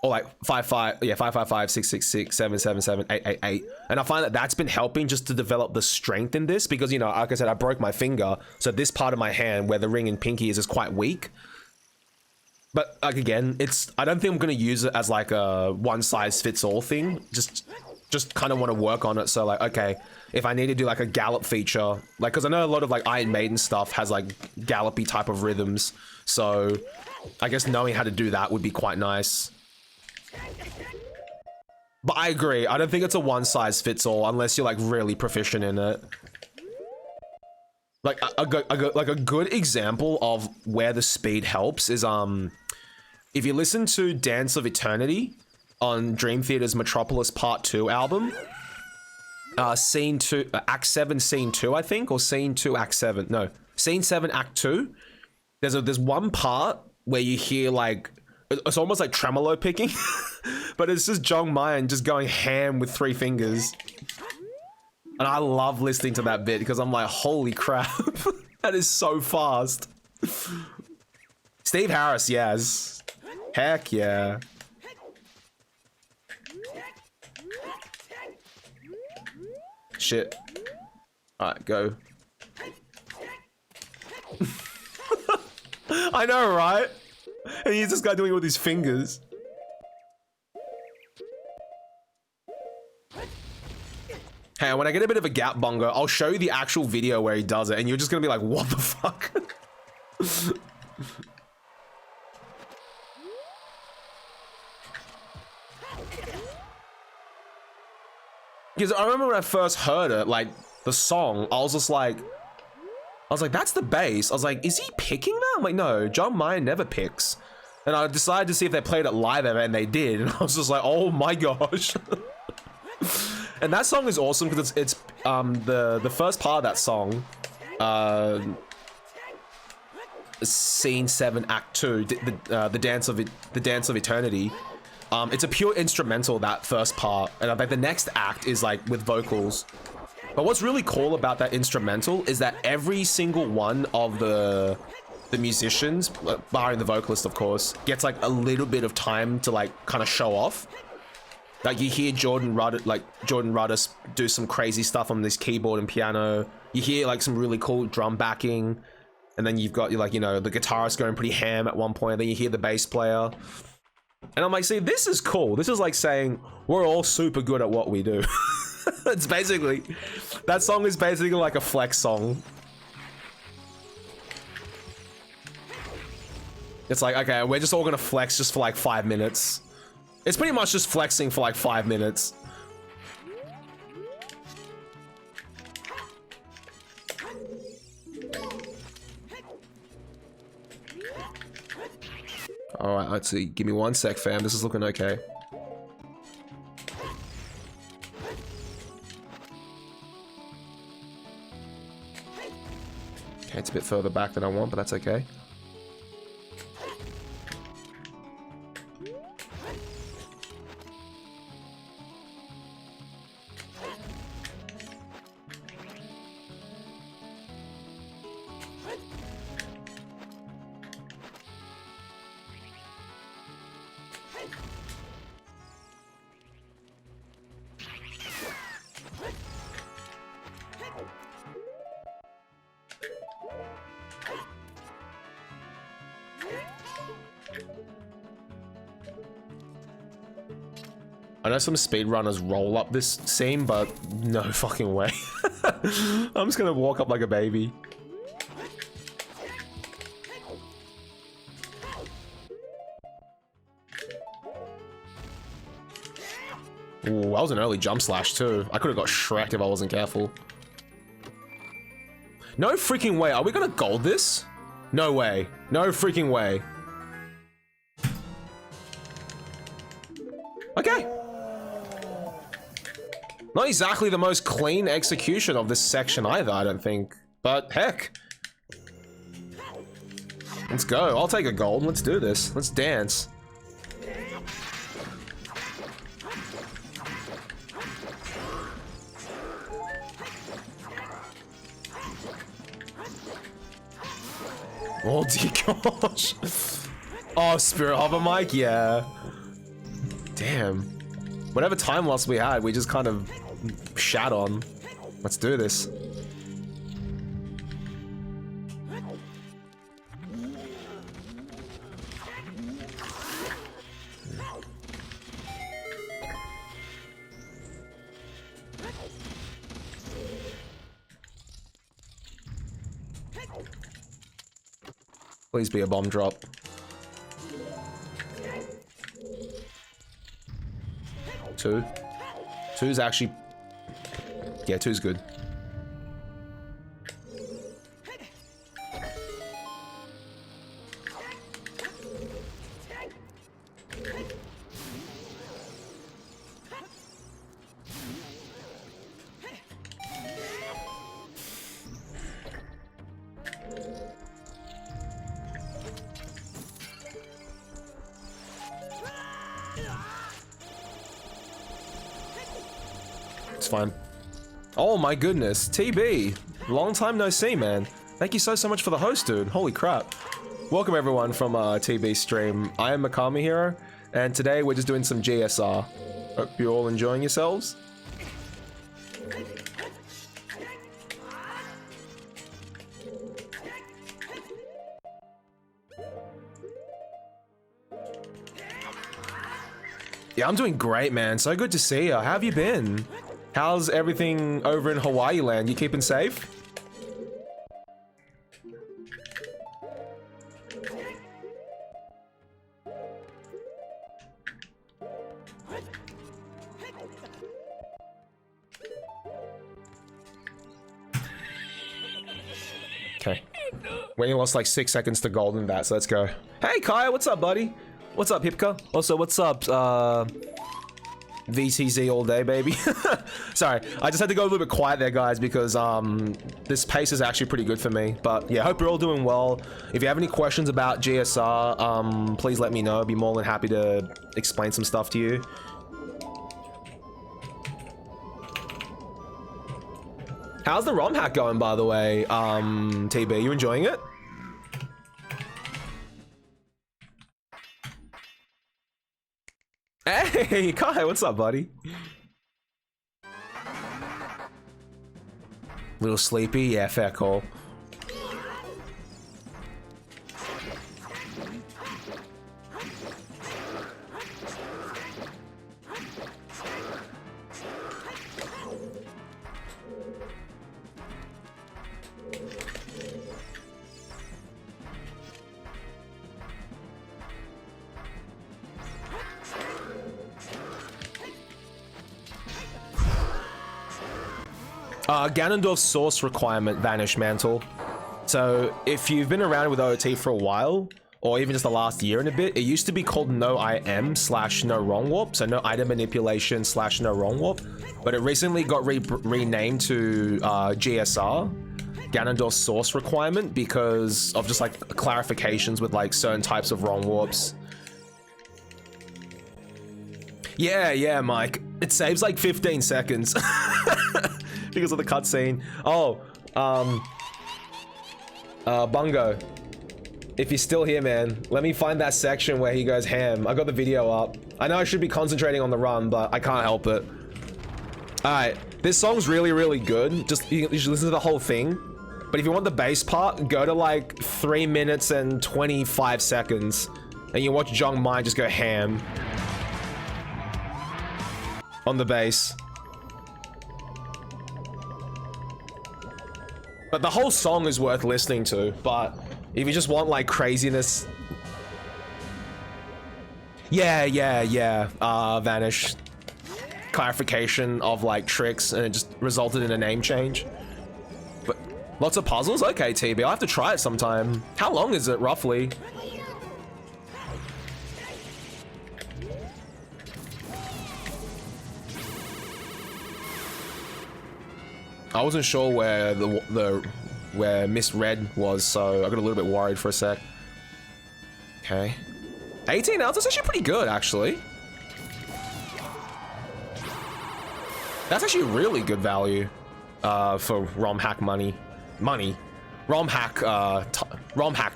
Or like 5 5 5 5 5 6 6 6 7 7 7 8 8 8, and I find that that's been helping just to develop the strength in this, because like I said, I broke my finger, so this part of my hand where the ring and pinky is quite weak. But like again, I don't think I'm gonna use it as like a one size fits all thing. Just kind of want to work on it. So like, okay, if I need to do like a gallop feature, like, because I know a lot of like Iron Maiden stuff has like gallopy type of rhythms, so I guess knowing how to do that would be quite nice. But I agree, I don't think it's a one size fits all unless you're like really proficient in it. Like a good example of where the speed helps is if you listen to Dance of Eternity on Dream Theater's Metropolis Part 2 album, Scene 2, Act 7, Scene 2, I think, or Scene 2, Act 7, no, Scene 7, Act 2, there's one part where you hear like, it's almost like tremolo picking, but it's just John Mayan just going ham with three fingers. And I love listening to that bit because I'm like, holy crap, that is so fast. Steve Harris, yes. Heck yeah. Shit. Alright, go. I know, right? And he's this guy doing it with his fingers. Hey, when I get a bit of a gap, Bongo, I'll show you the actual video where he does it, and you're just gonna be like, what the fuck? Because I remember when I first heard it, like, the song, I was like, that's the bass. I was like, is he picking that? I'm like, no, John Mayan never picks. And I decided to see if they played it live ever, and they did. And I was just like, oh my gosh. And that song is awesome because it's the first part of that song, Scene 7, Act 2, the Dance of Eternity. It's a pure instrumental, that first part, and I think the next act is like with vocals. But what's really cool about that instrumental is that every single one of the musicians, barring the vocalist of course, gets like a little bit of time to like kind of show off. Like you hear Jordan Rudder do some crazy stuff on this keyboard and piano. You hear like some really cool drum backing, and then you've got like the guitarist going pretty ham at one point. And then you hear the bass player, and I'm like, see, this is cool. This is like saying we're all super good at what we do. It's basically, that song is basically like a flex song. It's like, okay, we're just all gonna flex just for like 5 minutes. It's pretty much just flexing for like 5 minutes. Alright, let's see. Give me 1 sec, fam. This is looking okay. Okay, it's a bit further back than I want, but that's okay. I know some speedrunners roll up this scene, but no fucking way. I'm just gonna walk up like a baby. Ooh, that was an early jump slash too. I could have got Shrek'd if I wasn't careful. No freaking way. Are we gonna gold this? No way. No freaking way. Okay. Not exactly the most clean execution of this section either, I don't think. But heck. Let's go. I'll take a gold. Let's do this. Let's dance. Oh dear gosh. Oh, Spirit Hover Mike, yeah. Damn. Whatever time loss we had, we just kind of shat on. Let's do this. Please be a bomb drop. Two. Two's actually... Yeah, two's good. It's fine. Oh my goodness, TB. Long time no see, man. Thank you so much for the host, dude. Holy crap. Welcome everyone from TB stream. I am MikamiHero, and today we're just doing some GSR. Hope you're all enjoying yourselves. Yeah, I'm doing great, man. So good to see you. How have you been? How's everything over in Hawaii land? You keeping safe? Okay. We only lost like 6 seconds to gold in that, so let's go. Hey, Kai, what's up, buddy? What's up, Hipka? Also, what's up, VTZ all day, baby. Sorry, I just had to go a little bit quiet there, guys, because this pace is actually pretty good for me. But yeah, hope you're all doing well. If you have any questions about GSR, please let me know. I'd be more than happy to explain some stuff to you. How's the ROM hack going, by the way, TB? You enjoying it? Hey, Kai, what's up, buddy? Little sleepy? Yeah, fair call. Ganondorf's source requirement vanished, Mantle. So if you've been around with OT for a while, or even just the last year and a bit, it used to be called no IM / no wrong warp, so no item manipulation / no wrong warp, but it recently got renamed to GSR, Ganondorf's source requirement, because of just like clarifications with like certain types of wrong warps. Yeah, Mike. It saves like 15 seconds. Because of the cutscene. Oh, Bungo. If you're still here, man, let me find that section where he goes ham. I got the video up. I know I should be concentrating on the run, but I can't help it. Alright, this song's really, really good. Just, you should listen to the whole thing. But if you want the bass part, go to like 3 minutes and 25 seconds. And you watch Jung Mai just go ham. On the bass. But the whole song is worth listening to, but if you just want like craziness... Yeah, Vanish. clarification of like tricks, and it just resulted in a name change. But lots of puzzles? Okay, TB, I'll have to try it sometime. How long is it, roughly? I wasn't sure where where Miss Red was, so I got a little bit worried for a sec. Okay. 18 ounces, that's actually pretty good, actually. That's actually really good value for ROM hack money. ROM hack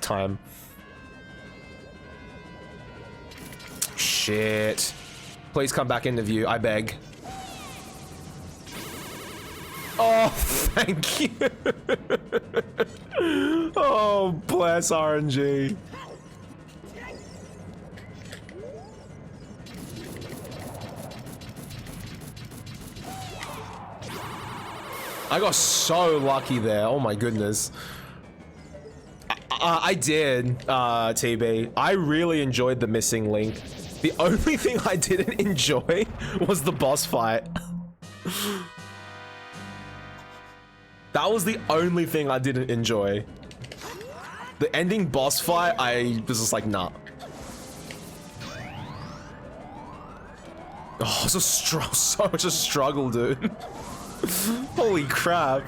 time. Shit. Please come back into view, I beg. Oh, thank you. Oh, bless RNG. I got so lucky there. Oh my goodness. I did, TB. I really enjoyed the missing link. The only thing I didn't enjoy was the boss fight. That was the only thing I didn't enjoy. The ending boss fight, I was just like, nah. Oh, it's so much a struggle, dude. Holy crap.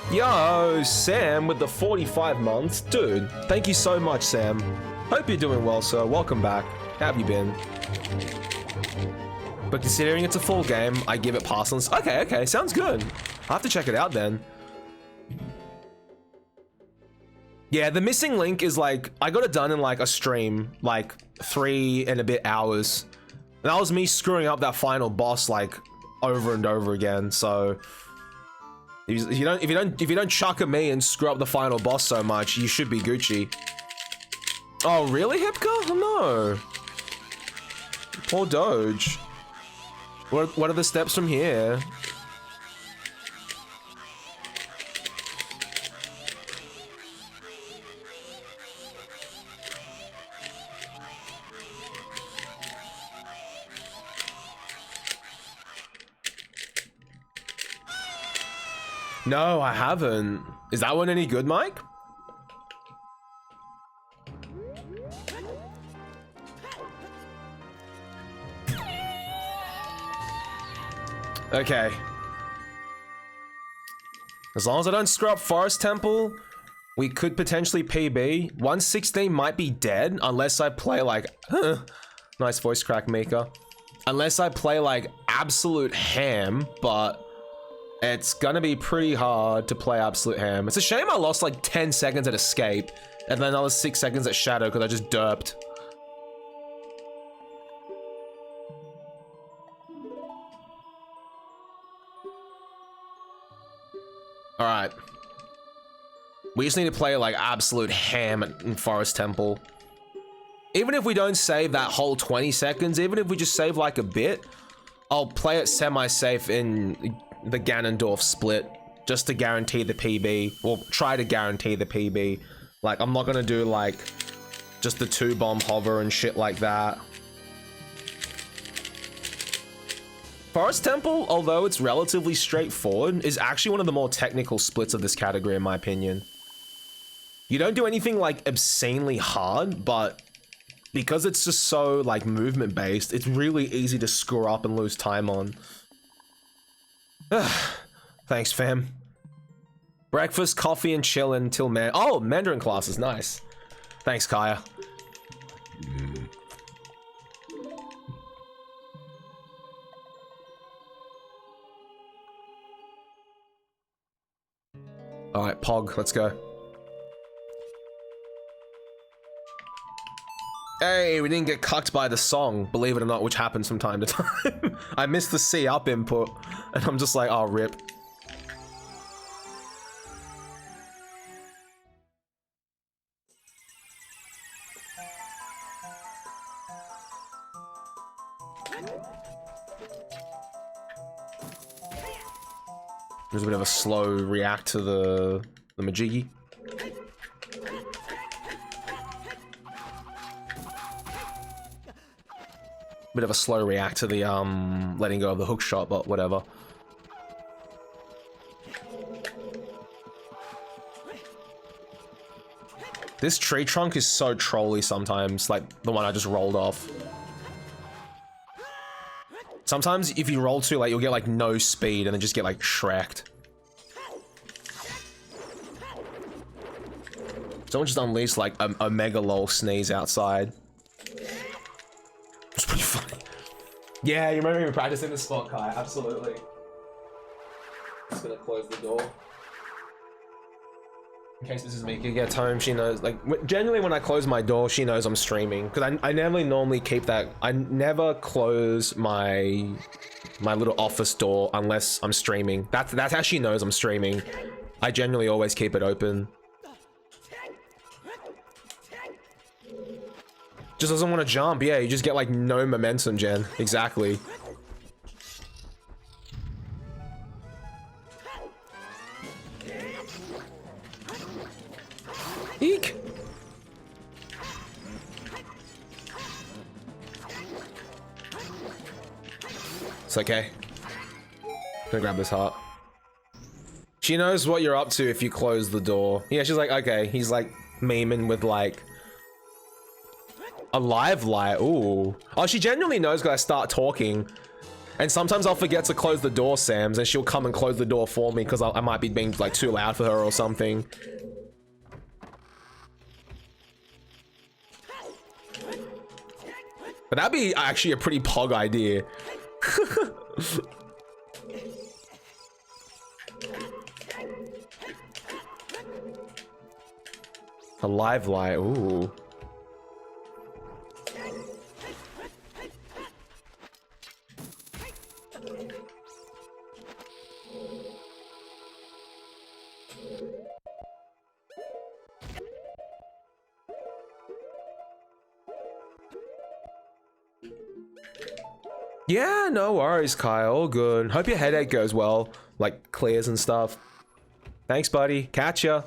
Yo, Sam with the 45 months. Dude, thank you so much, Sam. Hope you're doing well, sir. Welcome back. How have you been? But considering it's a full game, I give it pass on. Okay, sounds good. I'll have to check it out then. Yeah, the missing link is like, I got it done in like a stream, like 3 and a bit hours. And that was me screwing up that final boss like over and over again, so... If you don't chuck at me and screw up the final boss so much, you should be Gucci. Oh, really, Hipka? Oh, no. Poor Doge. What are the steps from here? No, I haven't. Is that one any good, Mike? Okay. As long as I don't screw up Forest Temple, we could potentially PB. 116 might be dead unless I play like... Nice voice crack, Mika. Unless I play like absolute ham, but... It's gonna be pretty hard to play absolute ham. It's a shame I lost like 10 seconds at escape and then another 6 seconds at shadow because I just derped. All right. We just need to play like absolute ham in Forest Temple. Even if we don't save that whole 20 seconds, even if we just save like a bit, I'll play it semi-safe in the Ganondorf split just to guarantee the PB, or try to guarantee the PB. Like, I'm not gonna do like just the 2-bomb hover and shit like that. Forest Temple, although it's relatively straightforward, is actually one of the more technical splits of this category in my opinion. You don't do anything like obscenely hard, but because it's just so like movement based, it's really easy to screw up and lose time on. Thanks, fam. Breakfast, coffee, and chill until Mandarin class is nice. Thanks, Kaya. All right, Pog, let's go. Hey, we didn't get cucked by the song, believe it or not, which happens from time to time. I missed the C up input, and I'm just like, oh, rip. There's a bit of a slow react to the Majiggy. Bit of a slow react to the letting go of the hook shot, but whatever. This tree trunk is so trolly sometimes, like the one I just rolled off. Sometimes if you roll too late, you'll get like no speed and then just get like shreked. Someone just unleashed like a mega lol sneeze outside. It's pretty funny. Yeah, you remember me practicing the spot, Kai? Absolutely. Just gonna close the door. In case Mrs. Mika gets home, she knows, like, generally when I close my door, she knows I'm streaming. Because I never normally keep that, I never close my little office door unless I'm streaming. That's how she knows I'm streaming. I generally always keep it open. Just doesn't want to jump, yeah, you just get like no momentum, Jen. Exactly. Eek! It's okay. Gonna grab this heart. She knows what you're up to if you close the door. Yeah, she's like, okay. He's like memeing with like a live light. Ooh. Oh, she genuinely knows because I start talking. And sometimes I'll forget to close the door, Sam's, and she'll come and close the door for me because I might be being like too loud for her or something. But that'd be actually a pretty pog idea. A live light, ooh. Yeah, no worries, Kyle. All good. Hope your headache goes well, like clears and stuff. Thanks, buddy. Catch ya.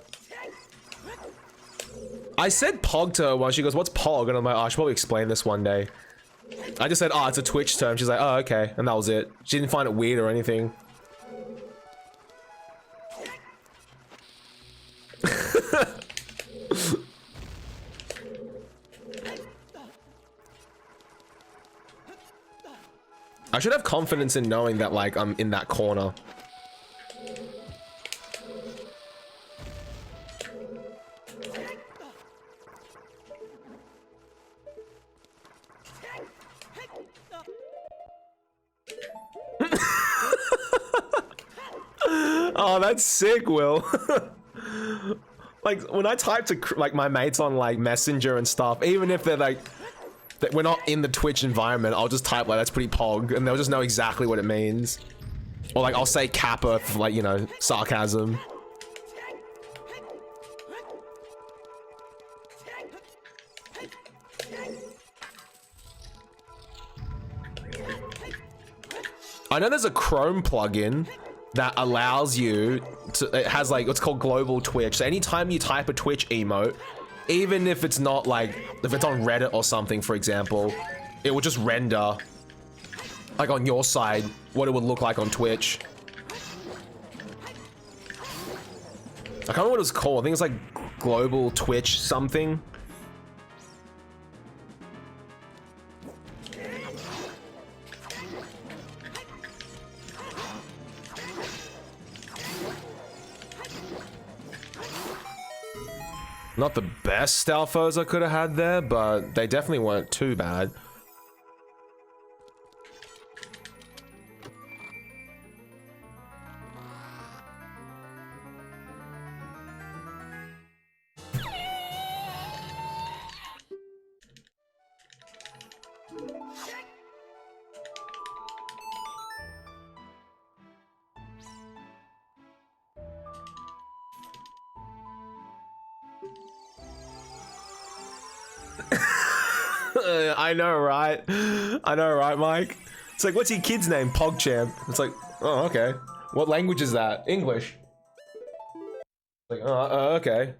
I said Pog to her once. She goes, "What's Pog?" And I'm like, "Oh, I should probably explain this one day." I just said, "Oh, it's a Twitch term." She's like, "Oh, okay," and that was it. She didn't find it weird or anything. I should have confidence in knowing that, like, I'm in that corner. Oh, that's sick, Will. Like, when I type to, like, my mates on, like, Messenger and stuff, even if they're, like, that we're not in the Twitch environment, I'll just type like that's pretty pog and they'll just know exactly what it means. Or like I'll say Kappa for like, you know, sarcasm. I know there's a Chrome plugin that allows you to, it has like, what's called global Twitch. So anytime you type a Twitch emote, even if it's not like, if it's on Reddit or something, for example, it will just render, like on your side, what it would look like on Twitch. I can't remember what it was called. I think it's like Global Twitch something. Not the best Stalfos I could have had there, but they definitely weren't too bad. I know, right? I know, right, Mike? It's like, what's your kid's name? PogChamp. It's like, oh, okay. What language is that? English. Like, okay.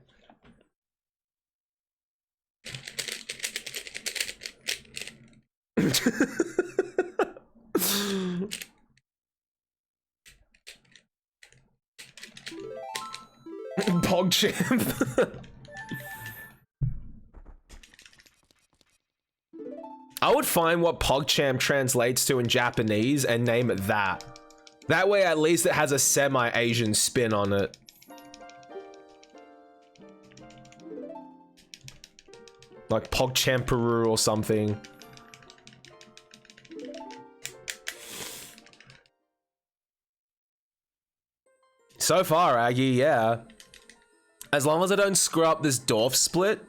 PogChamp. I would find what PogChamp translates to in Japanese and name it that. That way at least it has a semi-Asian spin on it. Like PogChamp Peru or something. So far, Aggie, yeah. As long as I don't screw up this Dorf split,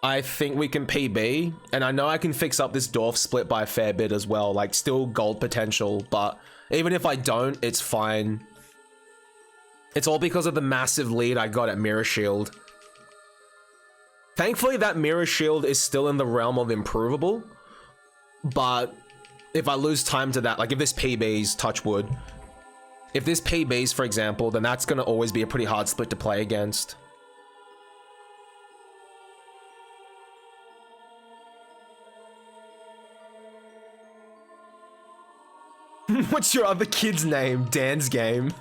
I think we can PB. And I know I can fix up this Dorf split by a fair bit as well. Like, still gold potential, but even if I don't, it's fine. It's all because of the massive lead I got at Mirror Shield. Thankfully, that Mirror Shield is still in the realm of improvable. But if I lose time to that, like if this PBs, touch wood, if this PBs, for example, then that's going to always be a pretty hard split to play against. What's your other kid's name? Dan's game.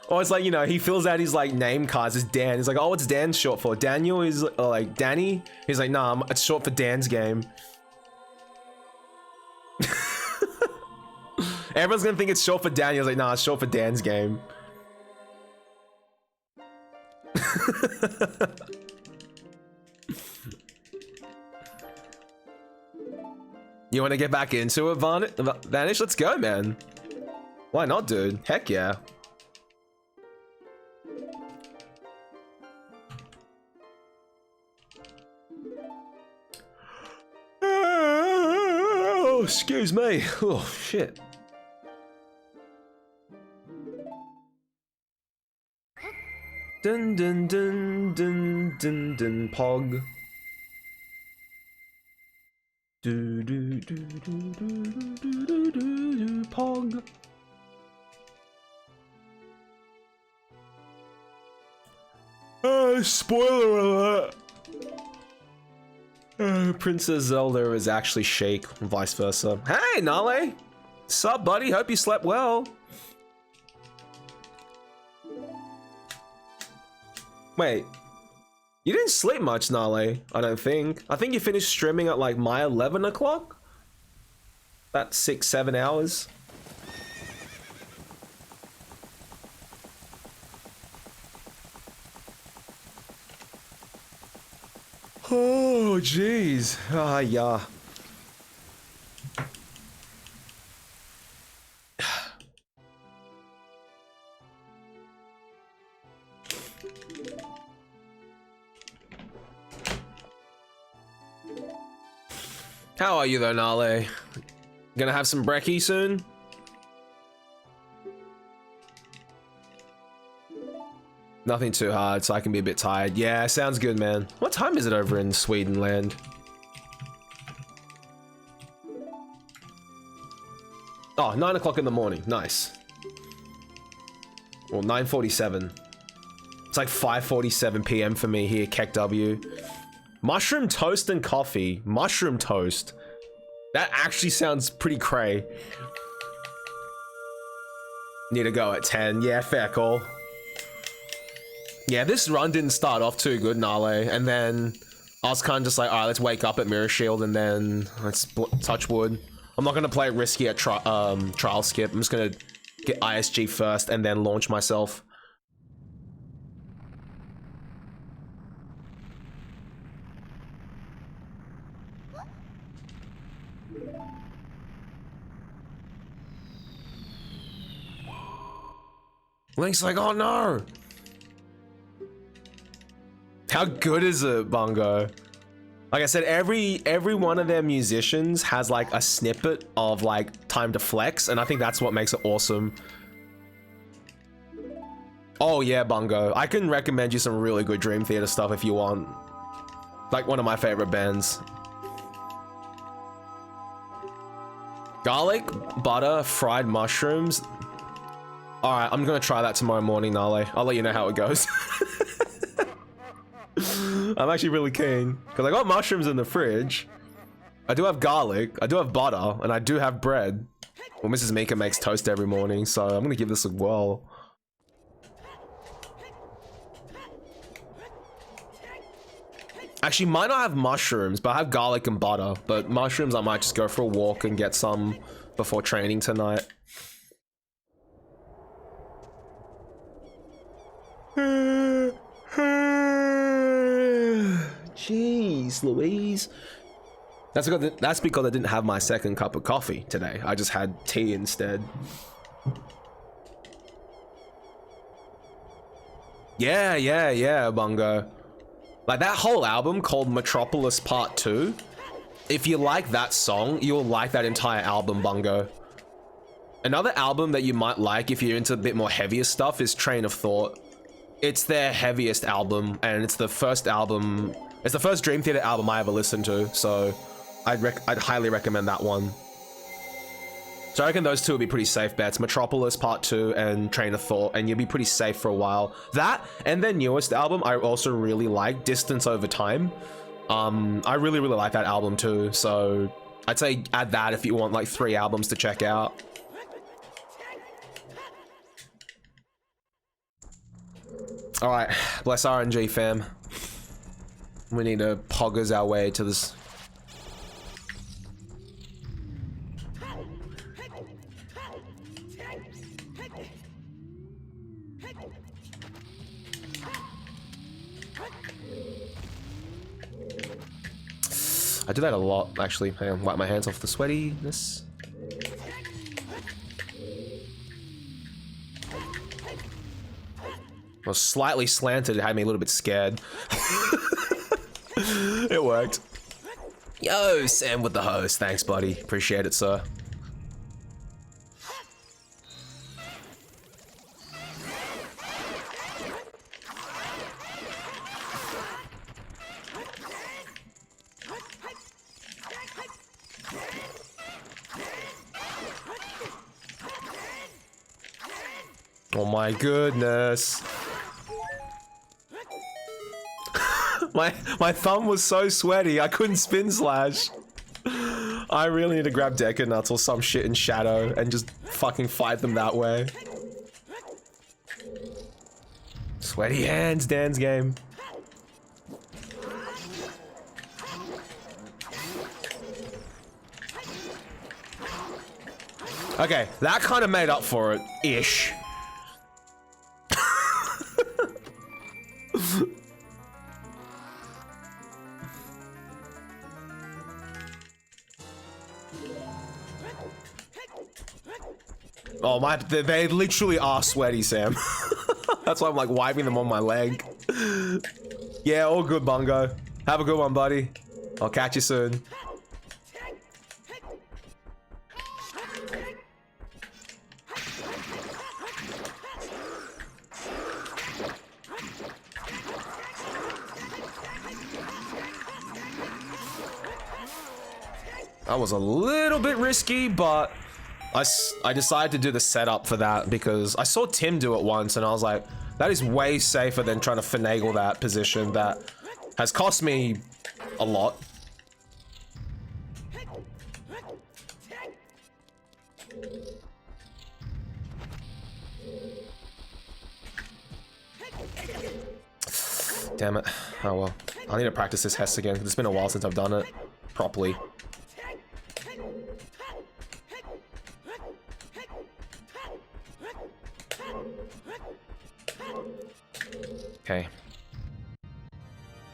Or it's like, you know, he fills out his like name cards as Dan. He's like, oh, what's Dan short for? Daniel is like Danny. He's like, nah, it's short for Dan's game. Everyone's gonna think it's short for Daniel. He's like, nah, it's short for Dan's game. You want to get back into it, Vanish? Let's go, man. Why not, dude? Heck yeah. Oh, excuse me. Oh, shit. Dun dun dun dun dun dun pog. Do do do do do do do do pog. Spoiler alert. Princess Zelda is actually Shake, and vice versa. Hey, Nale! Sup, buddy? Hope you slept well. Wait, you didn't sleep much, Nale, I don't think. I think you finished streaming at like my 11 o'clock? About 6-7 hours. Oh, jeez. Ah, yeah. How are you though, Nale? Gonna have some brekkie soon? Nothing too hard, so I can be a bit tired. Yeah, sounds good, man. What time is it over in Sweden land? Oh, 9 o'clock in the morning. Nice. Well, 9:47. It's like 5:47 p.m. for me here, Keck W. Mushroom toast and coffee. Mushroom toast. That actually sounds pretty cray. Need to go at 10. Yeah, fair call. Yeah, this run didn't start off too good, Nale. And then I was kind of just like, all right, let's wake up at Mirror Shield and then let's touch wood. I'm not going to play it risky at trial skip. I'm just going to get ISG first and then launch myself. Link's like, oh no! How good is it, Bungo? Like I said, every one of their musicians has like a snippet of like time to flex, and I think that's what makes it awesome. Oh yeah, Bungo. I can recommend you some really good Dream Theater stuff if you want. Like one of my favorite bands. Garlic, butter, fried mushrooms. All right, I'm gonna try that tomorrow morning, Nale. I'll let you know how it goes. I'm actually really keen because I got mushrooms in the fridge. I do have garlic, I do have butter, and I do have bread. Well, Mrs. Mika makes toast every morning, so I'm gonna give this a whirl. Actually, might not have mushrooms, but I have garlic and butter. But mushrooms, I might just go for a walk and get some before training tonight. Jeez, Louise. That's because I didn't have my second cup of coffee today. I just had tea instead. Yeah, Bungo. Like that whole album called Metropolis Part 2. If you like that song, you'll like that entire album, Bungo. Another album that you might like if you're into a bit more heavier stuff is Train of Thought. It's their heaviest album, and it's the first album. It's the first Dream Theater album I ever listened to, so I'd highly recommend that one. So I reckon those two would be pretty safe bets. Metropolis Part 2 and Train of Thought, and you'll be pretty safe for a while. That, and their newest album, I also really like, Distance Over Time. I really like that album too, so I'd say add that if you want like 3 albums to check out. Alright, bless RNG fam. We need to poggers our way to this. I do that a lot, actually. Hang on, wipe my hands off the sweatiness. I was slightly slanted, it had me a little bit scared. It worked. Yo, Sam with the host. Thanks, buddy. Appreciate it, sir. Oh my goodness. My thumb was so sweaty, I couldn't spin slash. I really need to grab Deca Nuts or some shit in Shadow and just fucking fight them that way. Sweaty hands, Dan's game. Okay, that kind of made up for it, ish. Oh my, they literally are sweaty, Sam. That's why I'm like wiping them on my leg. Yeah, all good, Bungo. Have a good one, buddy. I'll catch you soon. That was a little bit risky, but I decided to do the setup for that because I saw Tim do it once and I was like, that is way safer than trying to finagle that position that has cost me a lot. Damn it. Oh well. I need to practice this Hess again because it's been a while since I've done it properly. Okay.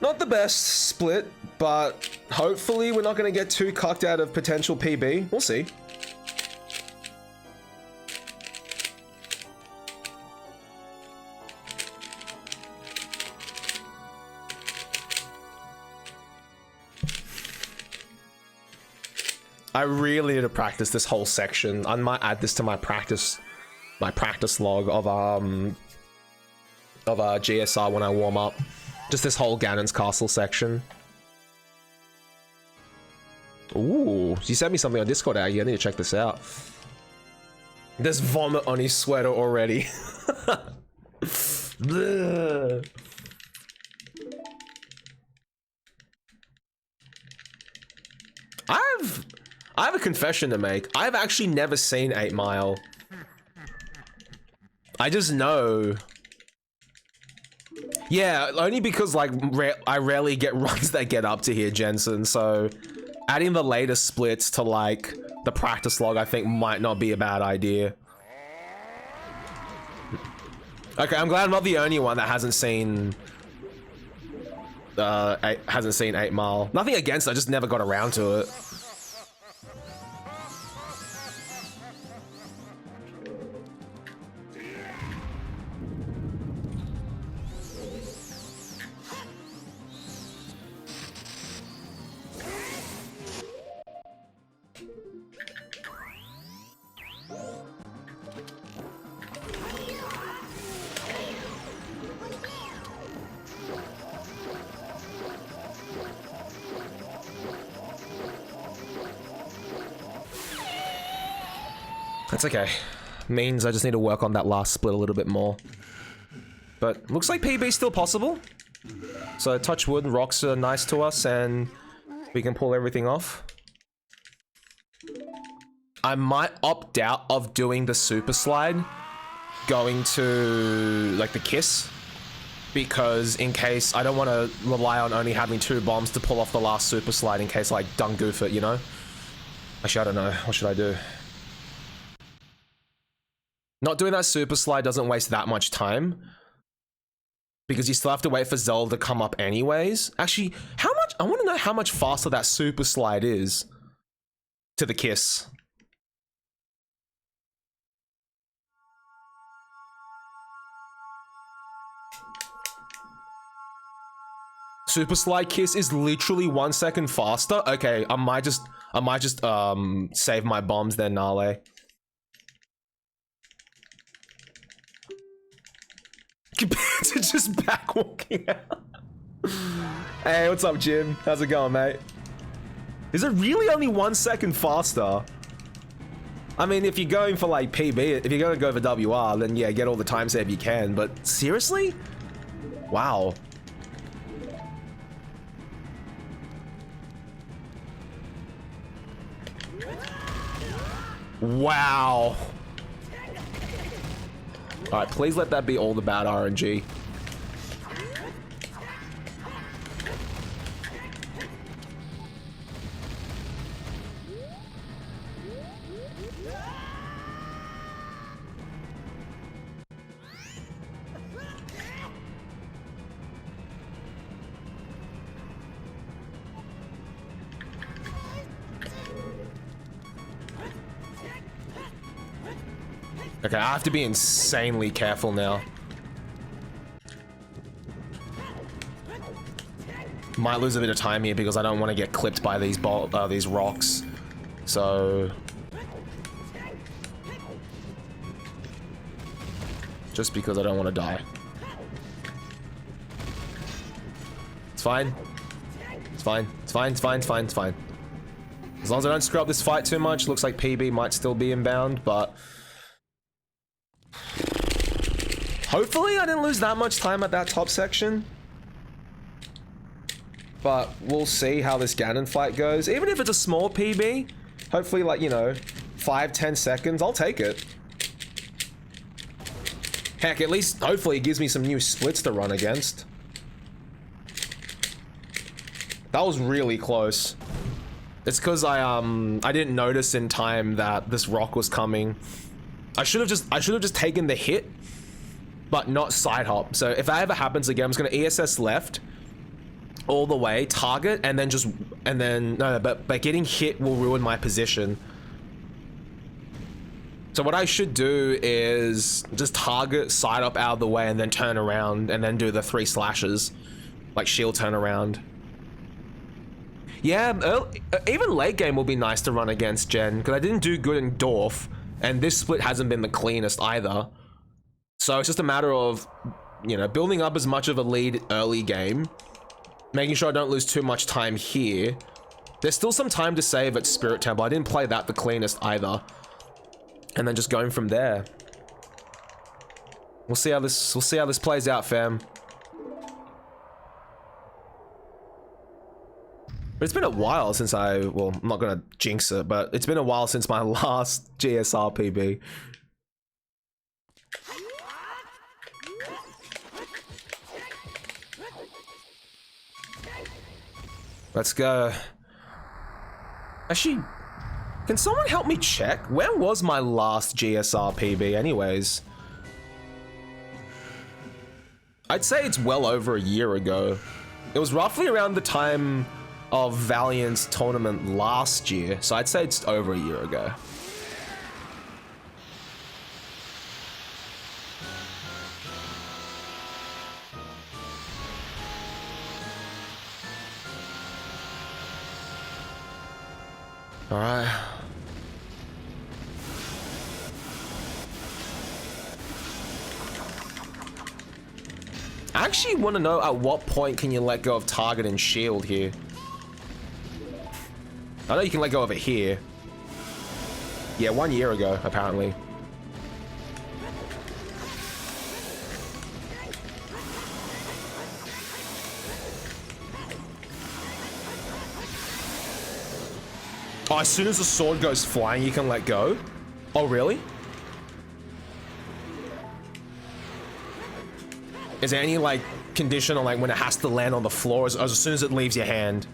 Not the best split, but hopefully we're not going to get too cucked out of potential PB. We'll see. I really need to practice this whole section. I might add this to my practice log of GSR when I warm up. Just this whole Ganon's Castle section. Ooh, you sent me something on Discord, Aggie. I need to check this out. There's vomit on his sweater already. I have a confession to make. I've actually never seen 8 Mile. I just know. Yeah, only because like I rarely get runs that get up to here, Jensen. So adding the later splits to like the practice log, I think might not be a bad idea. Okay, I'm glad I'm not the only one that hasn't seen 8 Mile. Nothing against it, I just never got around to it. That's okay. Means I just need to work on that last split a little bit more. But looks like PB's still possible. So touch wood, rocks are nice to us and we can pull everything off. I might opt out of doing the super slide, going to like the kiss, because in case I don't want to rely on only having 2 bombs to pull off the last super slide in case like dung goof it, you know? Actually, I don't know. What should I do? Not doing that super slide doesn't waste that much time, because you still have to wait for Zelda to come up anyways. Actually, how much? I want to know how much faster that super slide is to the kiss. Super slide kiss is literally 1 second faster. Okay, I might just save my bombs then, Nale. Compared to just back walking out. Hey, what's up, Jim? How's it going, mate? Is it really only 1 second faster? I mean, if you're going for like PB, if you're gonna go for WR, then yeah, get all the time save you can, but seriously? Wow. Wow. Alright, please let that be all the bad RNG. Okay, I have to be insanely careful now. Might lose a bit of time here because I don't want to get clipped by these rocks. So just because I don't want to die. It's fine. It's fine. It's fine. It's fine. It's fine. It's fine. As long as I don't screw up this fight too much, looks like PB might still be inbound, but hopefully I didn't lose that much time at that top section. But we'll see how this Ganon fight goes. Even if it's a small PB, hopefully like, you know, 5-10 seconds, I'll take it. Heck, at least hopefully it gives me some new splits to run against. That was really close. It's because I didn't notice in time that this rock was coming. I should have just taken the hit, but not side hop. So if that ever happens again, I'm just gonna ESS left all the way, target, and then but getting hit will ruin my position. So what I should do is just target, side up out of the way, and then turn around, and then do the 3 slashes, like shield turn around. Yeah, even late game will be nice to run against Jen, because I didn't do good in Dorf, and this split hasn't been the cleanest either. So it's just a matter of, you know, building up as much of a lead early game, making sure I don't lose too much time here. There's still some time to save at Spirit Temple. I didn't play that the cleanest either. and then just going from there. We'll see how this plays out, fam. But it's been a while since well, I'm not gonna jinx it, but it's been a while since my last GSR PB. Let's go. Actually, can someone help me check? Where was my last GSR PB anyways? I'd say it's well over a year ago. It was roughly around the time of Valiant's tournament last year, so I'd say it's over a year ago. All right. I actually want to know at what point can you let go of target and shield here. I know you can let go of it here. Yeah, 1 year ago, apparently. Oh, as soon as the sword goes flying, you can let go? Oh, really? Is there any, like, condition on, like, when it has to land on the floor as soon as it leaves your hand?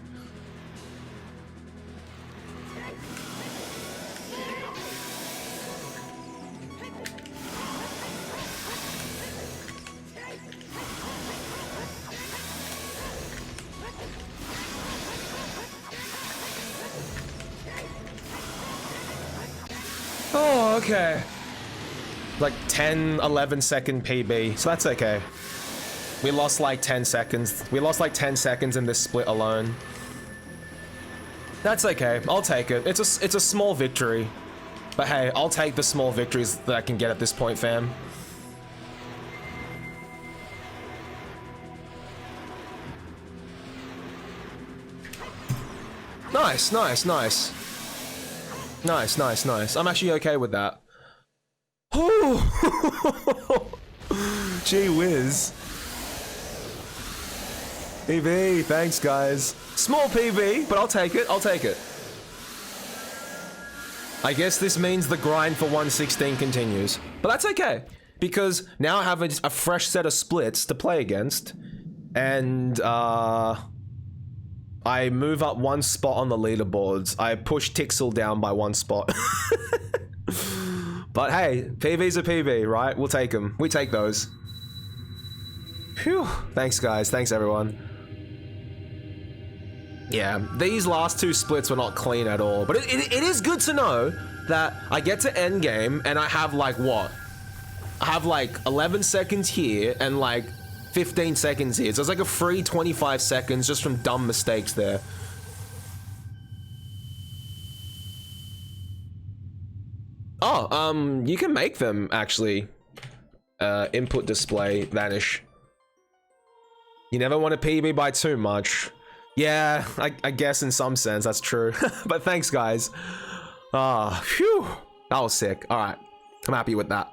Oh, okay. Like 10, 11 second PB, so that's okay. We lost like 10 seconds. We lost like 10 seconds in this split alone. That's okay, I'll take it. It's a small victory. But hey, I'll take the small victories that I can get at this point, fam. Nice, nice, nice. Nice, nice, nice. I'm actually okay with that. Oh, gee whiz. PB, thanks guys. Small PB, but I'll take it, I'll take it. I guess this means the grind for 116 continues. But that's okay, because now I have a fresh set of splits to play against. And, I move up one spot on the leaderboards. I push Tixel down by one spot. But hey, PB's a PB, right? We'll take them. We take those. Phew. Thanks, guys. Thanks, everyone. Yeah, these last two splits were not clean at all. But it is good to know that I get to end game and I have like what? I have like 11 seconds here and like 15 seconds here. So it's like a free 25 seconds just from dumb mistakes there. Oh, you can make them actually. Input display vanish. You never want to PB by too much. Yeah, I guess in some sense that's true. But thanks guys. Ah, phew. That was sick. All right, I'm happy with that.